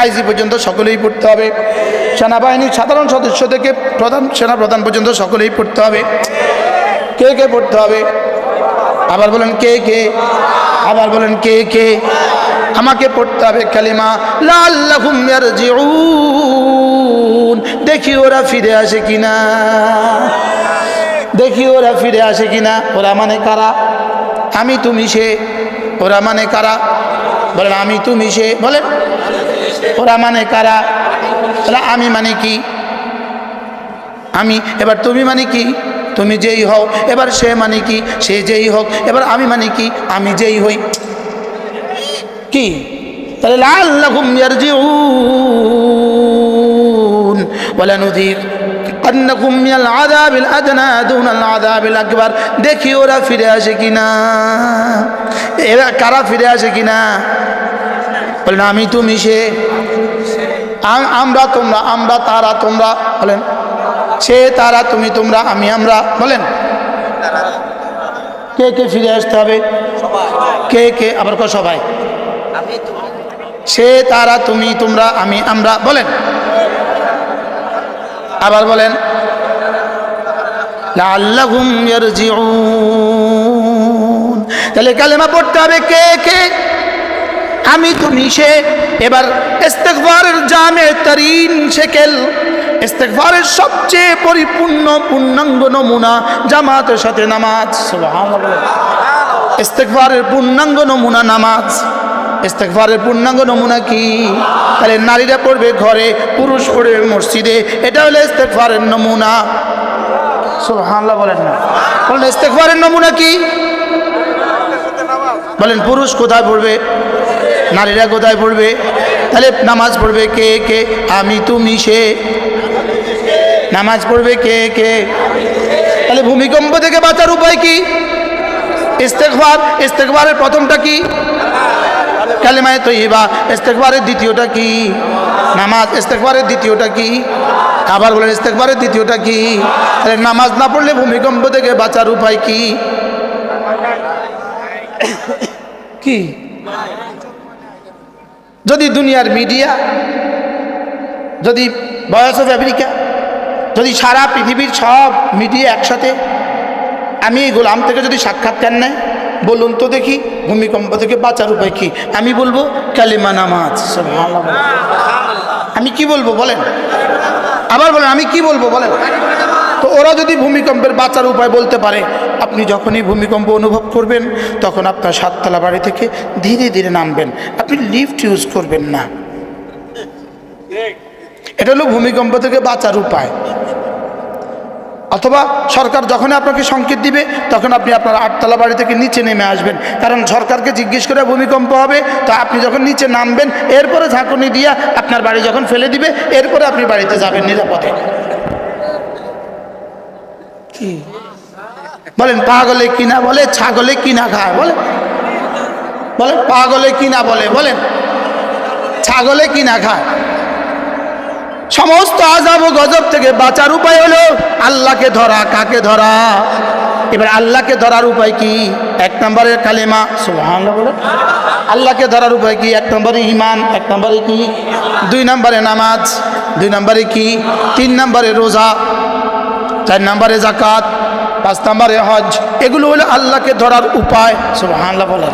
আইজি পর্যন্ত সকলেই পড়তে হবে। সেনাবাহিনীর সাধারণ সদস্য থেকে সেনাপ্রধান পর্যন্ত সকলেই পড়তে হবে। কে কে পড়তে হবে? আবার বলেন কে কে? আবার বলেন কে কে? আমাকে পড়তে হবে কালিমা লাআল্লাহুম ইয়ারজিউন। দেখি ওরা ফিরে আসে কিনা, দেখি ওরা ফিরে আসে কিনা। ওরা মানে কারা? আমি তুমি সে। ওরা মানে কারা? বলেন আমি তুমি সে। বলেন ওরা মানে কারা? আমি মানে কি? আমি। এবার তুমি মানে কি? তুমি যেই হও। এবার সে মানে কি? সে যেই হোক। এবার আমি মানে কি? আমি যেই হই। কি তাহলে লাআল্লাহুম ইয়ারজিউন ওয়ালা নুযিকান্নাকুম মিনাল আযাবিল আদনা দুনাল আযাবিল আকবার। দেখি ওরা ফিরে আসে কিনা। এরা কারা ফিরে আসে কিনা? বলেন আমি তুমি সে। আমরা তোমরা, আমরা তারা তোমরা। বলেন সে তারা তুমি তোমরা আমি আমরা। বলেন কে কে ফিরে আসতে হবে? কে কে? আবার সবাই। সে তারা তুমি তোমরা আমি আমরা। বলেন আবার বলেন লাআল্লাহুম ইয়ারজিউন। তাহলে কালেমা পড়তে হবে কে কে? আমি তুমি সে। এবার ইস্তেগফারের জামে তারিন শেকেল, ইস্তেগফারের সবচেয়ে পরিপূর্ণ পূর্ণাঙ্গ নমুনা জামাতের সাথে নামাজ। সুবহানাল্লাহ। ইস্তেগফারের পূর্ণাঙ্গ নমুনা নামাজ। ইস্তেগফারের পূর্ণাঙ্গ নমুনা কি? তাহলে নারীরা পড়বে ঘরে, পুরুষ পড়বে মসজিদে। এটা হলো ইস্তেগফারের নমুনা। সুবহানাল্লাহ বলেন না? বলেন ইস্তেগফারের নমুনা কি? বলেন পুরুষ কোথায় পড়বে? নারীরা কোথায় পড়বে? তাহলে নামাজ পড়বে কে কে? আমি তুমি সে। নামাজ পড়বে কে কে? তাহলে ভূমিকম্প থেকে বাঁচার উপায় কি? ইস্তেগফার। ইস্তেগফারের প্রথমটা কি? কালিমায়ে তয়্যিবা। ইস্তেগফারের দ্বিতীয়টা কি? নামাজ। ইস্তেগফারের দ্বিতীয়টা কি? আবার বলেন ইস্তেগফারের দ্বিতীয়টা কি? তাহলে নামাজ না পড়লে ভূমিকম্প থেকে বাঁচার উপায় কি? কি? যদি দুনিয়ার মিডিয়া, যদি ভয়েস অফ আমেরিকা, যদি সারা পৃথিবীর সব মিডিয়া একসাথে আমি এই গোলাম থেকে যদি সাক্ষাৎকার নেয়, বলুন তো দেখি ভূমিকম্প থেকে বাঁচার উপায় কি? আমি বলবো কালিমা নামাজ। আমি কি বলবো বলেন? আবার বলেন আমি কি বলবো বলেন? তো ওরা যদি ভূমিকম্পের বাঁচার উপায় বলতে পারে, আপনি যখনই ভূমিকম্প অনুভব করবেন তখন আপনার 7 তলা বাড়ি থেকে ধীরে ধীরে নামবেন। আপনি লিফট ইউজ করবেন না। এটা হলো ভূমিকম্প থেকে বাঁচার উপায়। অথবা সরকার যখন আপনাকে সংকেত দিবে তখন আপনি আপনার 8 তলা বাড়ি থেকে নিচে নেমে আসবেন। কারণ সরকারকে জিজ্ঞেস করে ভূমিকম্প হবে, তো আপনি যখন নিচে নামবেন এরপরে ঝাঁকুনি দিয়া আপনার বাড়ি যখন ফেলে দিবে এরপরে আপনি বাড়িতে যাবেন নিরাপদে। কি বলেন? পাগলে কিনা বলে, ছাগলে কিনা খায় বলে। বলেন পাগলে কিনা বলে, বলেন ছাগলে কিনা খায়। সমস্ত আযাব ও গজব থেকে বাঁচার উপায় হলো আল্লাহকে ধরা। কাকে ধরা? এবার আল্লাহকে ধরার উপায় কি? 1 নম্বরে কালেমা। সুবহানাল্লাহ বলে। আল্লাহকে ধরার উপায় কি? 1 নম্বরে ঈমান। 1 নম্বরে কি? 2 নম্বরে নামাজ। 2 নম্বরে কি? 3 নম্বরে রোজা। 4 নম্বরে যাকাত। 5 নম্বরে হজ। এগুলো হলো আল্লাহকে ধরার উপায়। সুবহানাল্লাহ বলেন।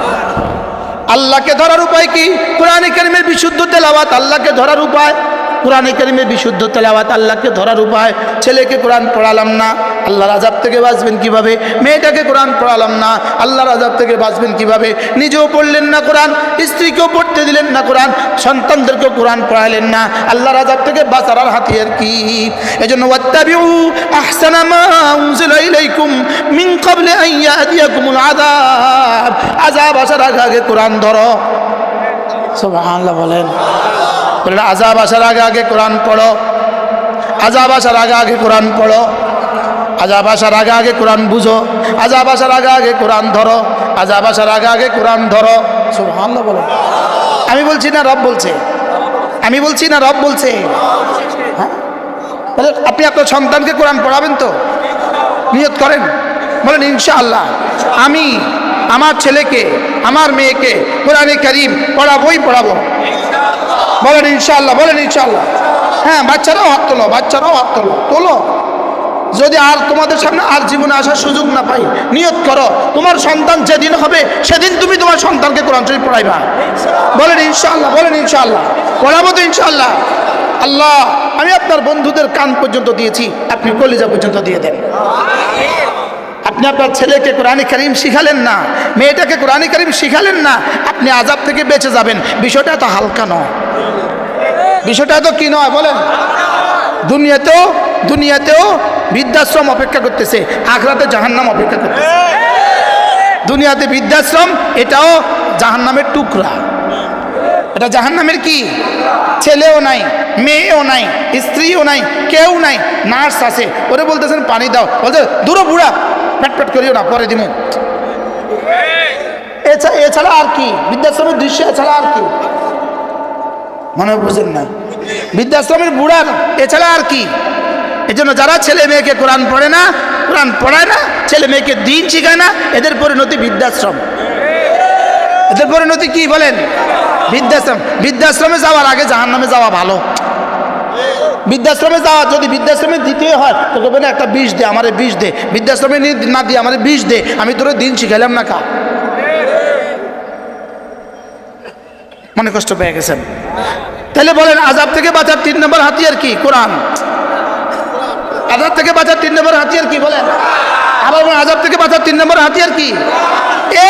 আল্লাহকে ধরার উপায় কি? কোরআনে কারিমের বিশুদ্ধ তেলাওয়াত আল্লাহকে ধরার উপায়। কোরআনে কারিমের বিশুদ্ধ তেলাওয়াত আল্লাহকে ধরার উপায়। ছেলেকে কোরআন পড়ালাম না, আল্লাহর আযাব থেকে বাঁচবেন কিভাবে? মেয়েটাকে কোরআন পড়ালাম না, আল্লাহর আযাব থেকে বাঁচবেন কিভাবে? নিজেও পড়লেন না কোরআন, স্ত্রীকেও পড়তে দিলেন না কোরআন, সন্তানদেরকেও কোরআন পড়ালেন না, আল্লাহর আযাব থেকে বাঁচার আর হাতিয়ার কি? এজন্য ওয়াত্তাবিউ আহসানা মা উনজিলা ইলাইকুম মিন ক্বাবলি আন ইয়াতিয়াকুমুল আযাব। আযাব আসার আগে আগে কোরআন ধরো। সুবহানাল্লাহ বলেন। বলেন আযাব আসার আগে আগে কোরআন পড়ো। আযাব আসার আগে আগে কোরআন পড়ো। আযাব আসার আগে আগে কোরআন বুঝো। আযাব আসার আগে আগে কোরআন ধরো। আযাব আসার আগে আগে কোরআন ধরো। সুবহানাল্লাহ বলেন। আমি বলছি না রব বলছে? আমি বলছি না রব বলছে? হ্যাঁ, তাহলে আপনি আপনার সন্তানকে কোরআন পড়াবেন তো? নিয়ত করেন, বলেন ইনশাআল্লাহ আমি আমার ছেলেকে আমার মেয়েকে কোরআনে কারীম পড়াবো। বলেন ইনশাআল্লাহ, বলেন ইনশাআল্লাহ। হ্যাঁ, বাচ্চারাও হাত তোলো, বাচ্চারাও হাত তোলো। যদি আর তোমাদের সামনে আর জীবনে আসার সুযোগ না পাই, নিয়ত করো তোমার সন্তান যেদিন হবে সেদিন তুমি তোমার সন্তানকে কোরআন শরীফ পড়াইবা। বলেন ইনশাআল্লাহ, বলেন ইনশাআল্লাহ। পড়াবো তো ইনশাআল্লাহ। আল্লাহ, আমি আপনার বন্ধুদের কান পর্যন্ত দিয়েছি, আপনি কলিজা পর্যন্ত দিয়ে দেন। আপনি আপনার ছেলেকে কোরআনে কারীম শিখালেন না, মেয়েটাকে কোরআনে কারীম শিখালেন না, আপনি আযাব থেকে বেঁচে যাবেন। বিষয়টা এত হালকা নয়, বিষয়টা তো কি নয় বলেন? দুনিয়াতেও বৃদ্ধাশ্রম অপেক্ষা করতেছে, আখিরাতে জাহান্নাম অপেক্ষা করতেছে। দুনিয়াতে বৃদ্ধাশ্রম, এটাও জাহান্নামের টুকরা। এটা জাহান্নামের কি? ছেলেও নাই, মেয়েও নাই, স্ত্রীও নাই, কেউ নাই। নার্স আছে, ওরে বলতেছেন পানি দাও, বলতে দূর বুড়া, পেট করিও না, পরে দিমু। এছাড়া আর কি বৃদ্ধাশ্রমের দৃশ্য? এছাড়া আর কি? মনে বুঝেন না? বৃদ্ধাশ্রমের বুড়ার এছাড়া আর কি? এই জন্য যারা ছেলে মেয়েকে কোরআন পড়ে না, কোরআন পড়ায় না, ছেলে মেয়েকে দিন শিখায় না, এদের পরিণতি বৃদ্ধাশ্রম। এদের পরিণতি কি বলেন? বৃদ্ধাশ্রম। বৃদ্ধাশ্রমে যাওয়ার আগে জাহান্নামে যাওয়া ভালো। বৃদ্ধাশ্রমে যাওয়া, যদি বৃদ্ধাশ্রমে দিতে হয় তো বলবেন একটা বিষ দে, আমারে বিষ দে। বৃদ্ধাশ্রমে না দিয়ে আমারে বিষ দে, আমি তোর দিন শিখাইলাম না। কা মনে কষ্ট পেয়ে গেছেন? তাহলে বলেন আযাব থেকে বাঁচার 3 নম্বর হাতিয়ার কি? কোরআন। আযাব থেকে বাঁচার 3 নম্বর হাতিয়ার কি বলেন? আবার আযাব থেকে বাঁচার 3 নম্বর হাতিয়ার কি?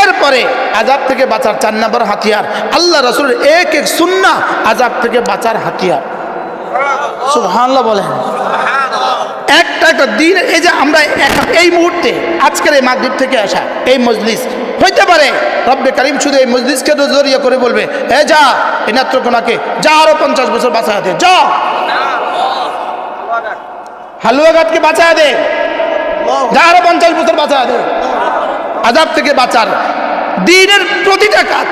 এরপরে আযাব থেকে বাঁচার 4 নম্বর হাতিয়ার আল্লাহ রাসূলের এক সুন্নাহ আযাব থেকে বাঁচার হাতিয়ার। সুবহানাল্লাহ বলেন। একটা দিন, এই যে আমরা এই মুহূর্তে আজকের এই মাগরিব থেকে আসা এই মজলিস, হইতে পারে রব্বে কারীম শুধু এই মজলিসকে জড়িয়ে করে বলবে, এ যা এই নেত্রকোনাকে যা, আরো 50 বছর বাঁচায় দে, যা হালুয়াঘাটকে বাঁচায় দে, যা আরো 50 বছর বাঁচায় দে। আযাব থেকে বাঁচার দিনের প্রতিটা কাজ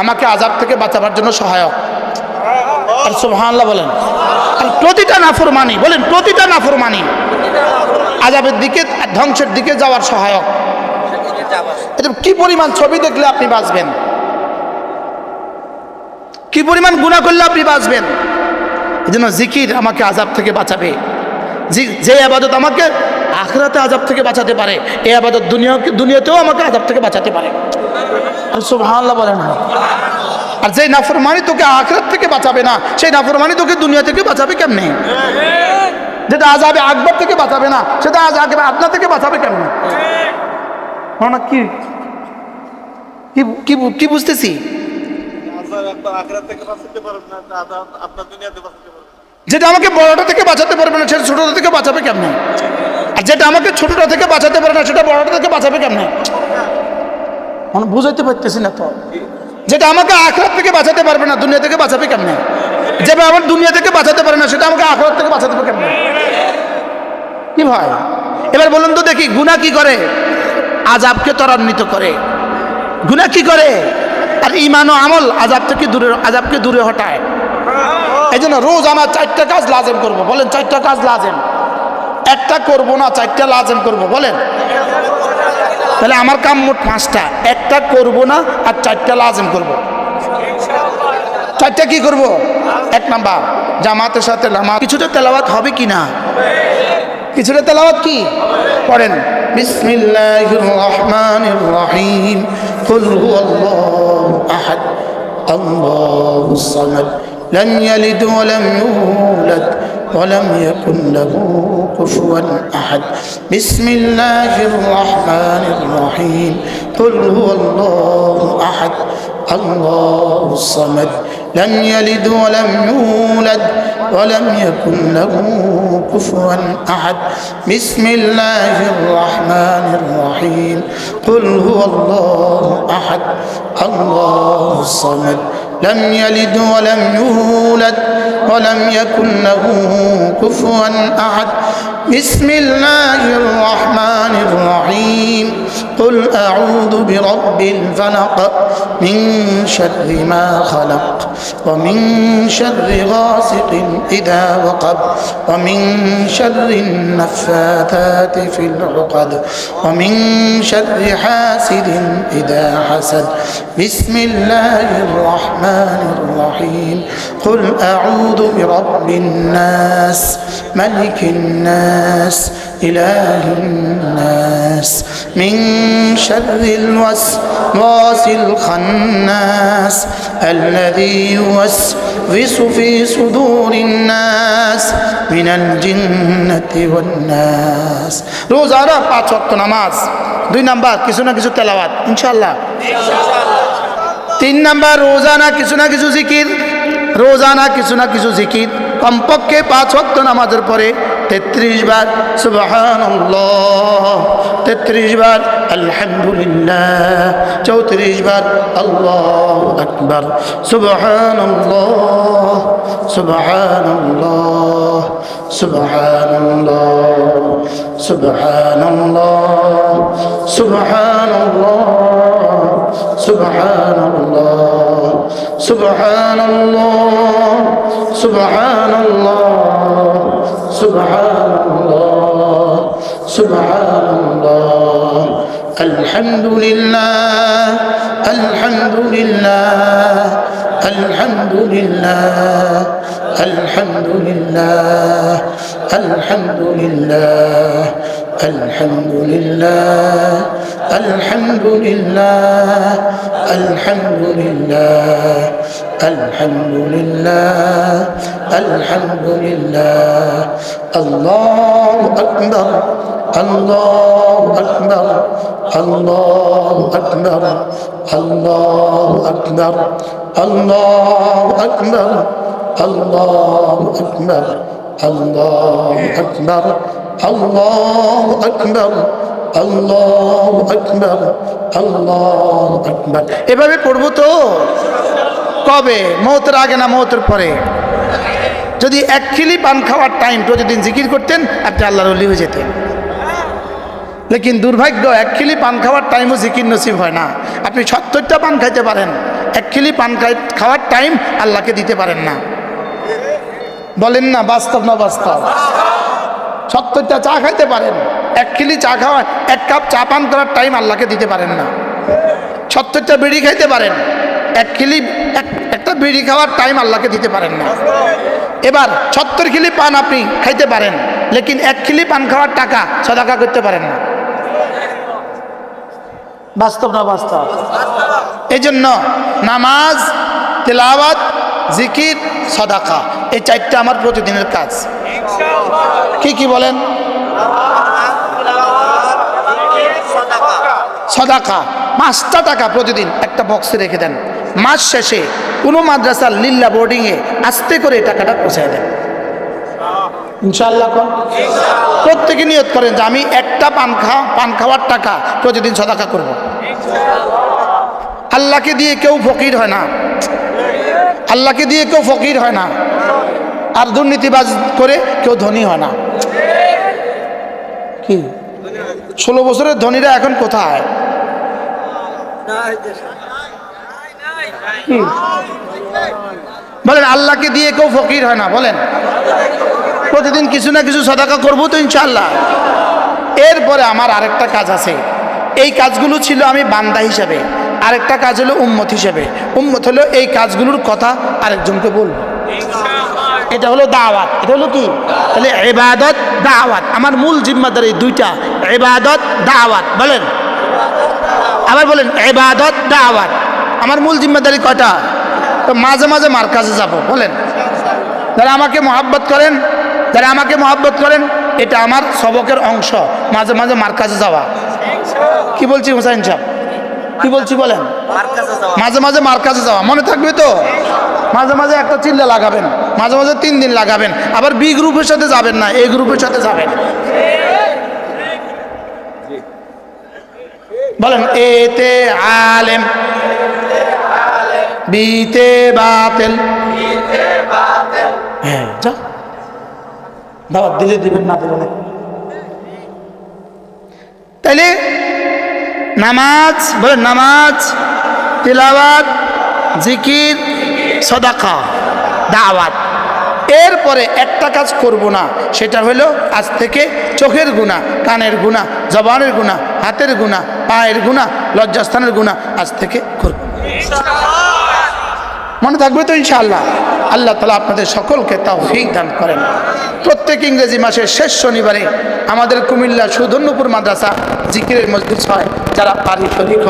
আমাকে আযাব থেকে বাঁচাবার জন্য সহায়ক। আর সুবহানাল্লাহ বলেন। আর প্রতিটা নাফরমানি, বলেন প্রতিটা নাফরমানি আযাবের দিকে, ধ্বংসের দিকে যাওয়ার সহায়ক। এটা কি পরিমাণ ছবি দেখলে আপনি বাঁচবেন, কি পরিমাণ গুনাহ করলে আপনি বাঁচবেন। এই জন্য জিকির আমাকে আযাব থেকে বাঁচাবে। যে ইবাদত আমাকে আখিরাতে আযাব থেকে বাঁচাতে পারে, এই ইবাদত দুনিয়াতেও আমাকে আযাব থেকে বাঁচাতে পারে। আর সুবহানাল্লাহ বলেন। আর যে নাফরমানি তোকে আখিরাত থেকে বাঁচাবে না, সেই নাফরমানি তোকে দুনিয়া থেকে বাঁচাবে কেমনে? যেটা আযাবে আকবার থেকে বাঁচাবে না, সেটা আযাবে আদনা থেকে বাঁচাবে কেমনে? না কি কি কি বুঝতেছি? যেটা আমাকে বড়টা থেকে বাঁচাতে পারবে না, সেটা ছোটটা থেকে বাঁচাবে কেমনে? আর যেটা আমাকে ছোটটা থেকে বাঁচাতে পারে না, সেটা বড়টা থেকে বাঁচাবে কেমনে? মানে বুঝাইতে পারতেছি না তো। যেটা আমাকে আখিরাত থেকে বাঁচাতে পারবে না, দুনিয়া থেকে বাঁচাবে কেমনে? যেটা আমার দুনিয়া থেকে বাঁচাতে পারে না, সেটা আমাকে আখিরাত থেকে বাঁচাতে পারবে কেমনে? কি ভাই, এবার বলুন তো দেখি, গুনাহ কি করে? আযাবকে ত্বরান্বিত করে। গুনাহ কি করে? আর ঈমান ও আমল আযাবকে দূরে হটায়। এই জন্য রোজ আমার 4টা কাজ লাজেম করব। বলেন 4টা কাজ লাজেম। একটা করব না, 4টা লাজেম করব। বলেন, তাহলে আমার কাম মোট 5টা। একটা করব না, আর 4টা লাজেম করব। 4টা কি করব? 1 নাম্বার, জামাতের সাথে নামাজ। কিছুটা তেলাওয়াত হবে কি না? কিছুটা তেলাওয়াত কি পড়েন, বিসমিল্লাহির রহমানির রহিম কুল হুয়াল্লাহু আহাদ আল্লাহুস সামাদ লাম ইয়ালিদ ওয়া লাম ইউলাদ ولم يكن له كفوا أحد بسم الله الرحمن الرحيم قل هو الله أحد الله الصمد لم يلد ولم يولد ولم يكن له كفوا أحد بسم الله الرحمن الرحيم قل هو الله أحد الله الصمد لم يلد ولم يولد ولم يكن له كفوا أحد بسم الله الرحمن الرحيم قل أعوذ برب الفلق من شر ما خلق ومن شر غاسق إذا وقب ومن شر النفاثات في العقد ومن شر حاسد إذا حسد بسم الله الرحمن الرحيم قل أعوذ برب الناس ملك الناس إله الناس من شر الوسواس الخناس الذي يوسوس في صدور الناس من الجنة والناس روزانہ 5 ওয়াক্ত নামাজ 2 নাম্বার কিছু না কিছু তেলাওয়াত ইনশাআল্লাহ 3 নাম্বার রোজানা কিছু না কিছু জিকির রোজানা কিছু না কিছু জিকির কমপক্ষে 5 ওয়াক্ত নামাজের পরে 33 বার সুবহানাল্লাহ 33 বার আলহামদুলিল্লাহ 34 বার আল্লাহু আকবার সুবহানাল্লাহ সুবহানাল্লাহ সুবহানাল্লাহ সুবহানাল্লাহ সুবহানাল্লাহ সুবহানাল্লাহ সুবহানাল্লাহ সুবহানাল্লাহ সুবহানাল্লাহ সুবহানাল্লাহ আলহামদুলিল্লাহ আলহামদুলিল্লাহ আলহামদুলিল্লাহ আলহামদুলিল্লাহ আলহামদুলিল্লাহ আলহামদুলিল্লাহ আলহামদুলিল্লাহ আলহামদুলিল্লাহ আলহামদুলিল্লাহ আলহামদুলিল্লাহ আল্লাহু আকবার আল্লাহু আকবার আল্লাহু আকবার আল্লাহু আকবার আল্লাহু আকবার আল্লাহু আকবার আল্লাহু আকবার আল্লাহু আকবার আল্লাহু আকবার আল্লাহু আকবার এভাবে পড়বো তো কবে মওতের আগে না মওতের পরে যদি 1 খিলি পান খাওয়ার টাইম প্রতিদিন জিকির করতেন আপনি আল্লাহর ওলি হয়ে যেতেন লেকিন দুর্ভাগ্য 1 খিলি পান খাওয়ার টাইমও জিকির নসিব হয় না আপনি 70টা পান খাইতে পারেন 1 খিলি পান খাওয়ার টাইম আল্লাহকে দিতে পারেন না বলেন না বাস্তব না বাস্তব 70টা চা খাইতে পারেন 1 খিলি চা খাওয়া 1 কাপ চা পান করার টাইম আল্লাহকে দিতে পারেন না 70টা বিড়ি খাইতে পারেন 1 খিলি একটা বিড়ি খাওয়ার টাইম আল্লাহকে দিতে পারেন না এবার 70 খিলি পান আপনি খাইতে পারেন লেকিন 1 খিলি পান খাওয়ার টাকা সদাকা করতে পারেন না বাস্তব না বাস্তব এই জন্য নামাজ তেলাওয়াত জিকির সদাকা এই 4টা আমার প্রতিদিনের কাজ কি কি বলেন সদাকা 5টা টাকা প্রতিদিন একটা বক্সে রেখে দেন মাস শেষে কোনো মাদ্রাসার লিল্লা বোর্ডিংয়ে আস্তে করে টাকাটা পৌঁছায় দেন ইনশাআল্লাহ প্রত্যেকে নিয়ত করেন যে আমি একটা পান খাওয়ার টাকা প্রতিদিন সদাকা করব আল্লাহকে দিয়ে কেউ ফকির হয় না আল্লাহকে দিয়ে কেউ ফকির হয় না আর দুর্নীতিবাজ করে কেউ ধনী হয় না কি 16 বছরের ধনীরা এখন কোথায় বলেন আল্লাহকে দিয়ে কেউ ফকির হয় না বলেন প্রতিদিন কিছু না কিছু সদাকা করবো তো ইনশাআল্লাহ এরপরে আমার আরেকটা কাজ আছে এই কাজগুলো ছিল আমি বান্দা হিসেবে আরেকটা কাজ হলো উম্মত হিসেবে উম্মত হলো এই কাজগুলোর কথা আরেকজনকে বলবো এটা হলো দাওয়াত এটা হলো কি তাহলে ইবাদত দাওয়াত আমার মূল জিম্মাদারি দুইটা ইবাদত দাওয়াত, বলেন আবার বলেন ইবাদত দাওয়াত। আমার মূল জিম্মেদারি কয়টা? তো মাঝে মাঝে মার্কাজে যাব, বলেন যারা আমাকে মহাব্বত করেন, যারা আমাকে মহাব্বত করেন, এটা আমার সবকের অংশ, মাঝে মাঝে মার্কাজে যাওয়া। কি বলছি হুসাইন সাহেব, কি বলছি বলেন? মাঝে মাঝে মার্কাজে যাওয়া, মনে থাকবে তো? মাঝে মাঝে একটা চিল্লা লাগাবেন, মাঝে মাঝে 3 দিন লাগাবেন, আবার বি গ্রুপের সাথে যাবেন না, এ গ্রুপের সাথে যাবেন। বলেন এতে আলেম, বিতে বাতিল। হ্যাঁ যা দাওয়াত দিলে দিবেন, না দিবেন না। তাইলে নামাজ, বলেন নামাজ, তিলাওয়াত, জিকির, সাদাকা, দাওয়াত। এরপরে একটা কাজ করব না, সেটা হলো আজ থেকে চোখের গুনাহ, কানের গুনাহ, জবানের গুনাহ, হাতের গুনাহ, পায়ের গুনাহ, লজ্জাস্থানের গুনাহ আজ থেকে করব। মনে থাকবে তো ইনশাআল্লাহ? আল্লাহ তাআলা আপনাদের সকলকে তৌফিক দান করেন। প্রত্যেক ইংরেজি মাসের শেষ শনিবারে আমাদের কুমিল্লা সুধন্যপুর মাদ্রাসা জিকিরের মজলিস হয়। যারা পারি শরীক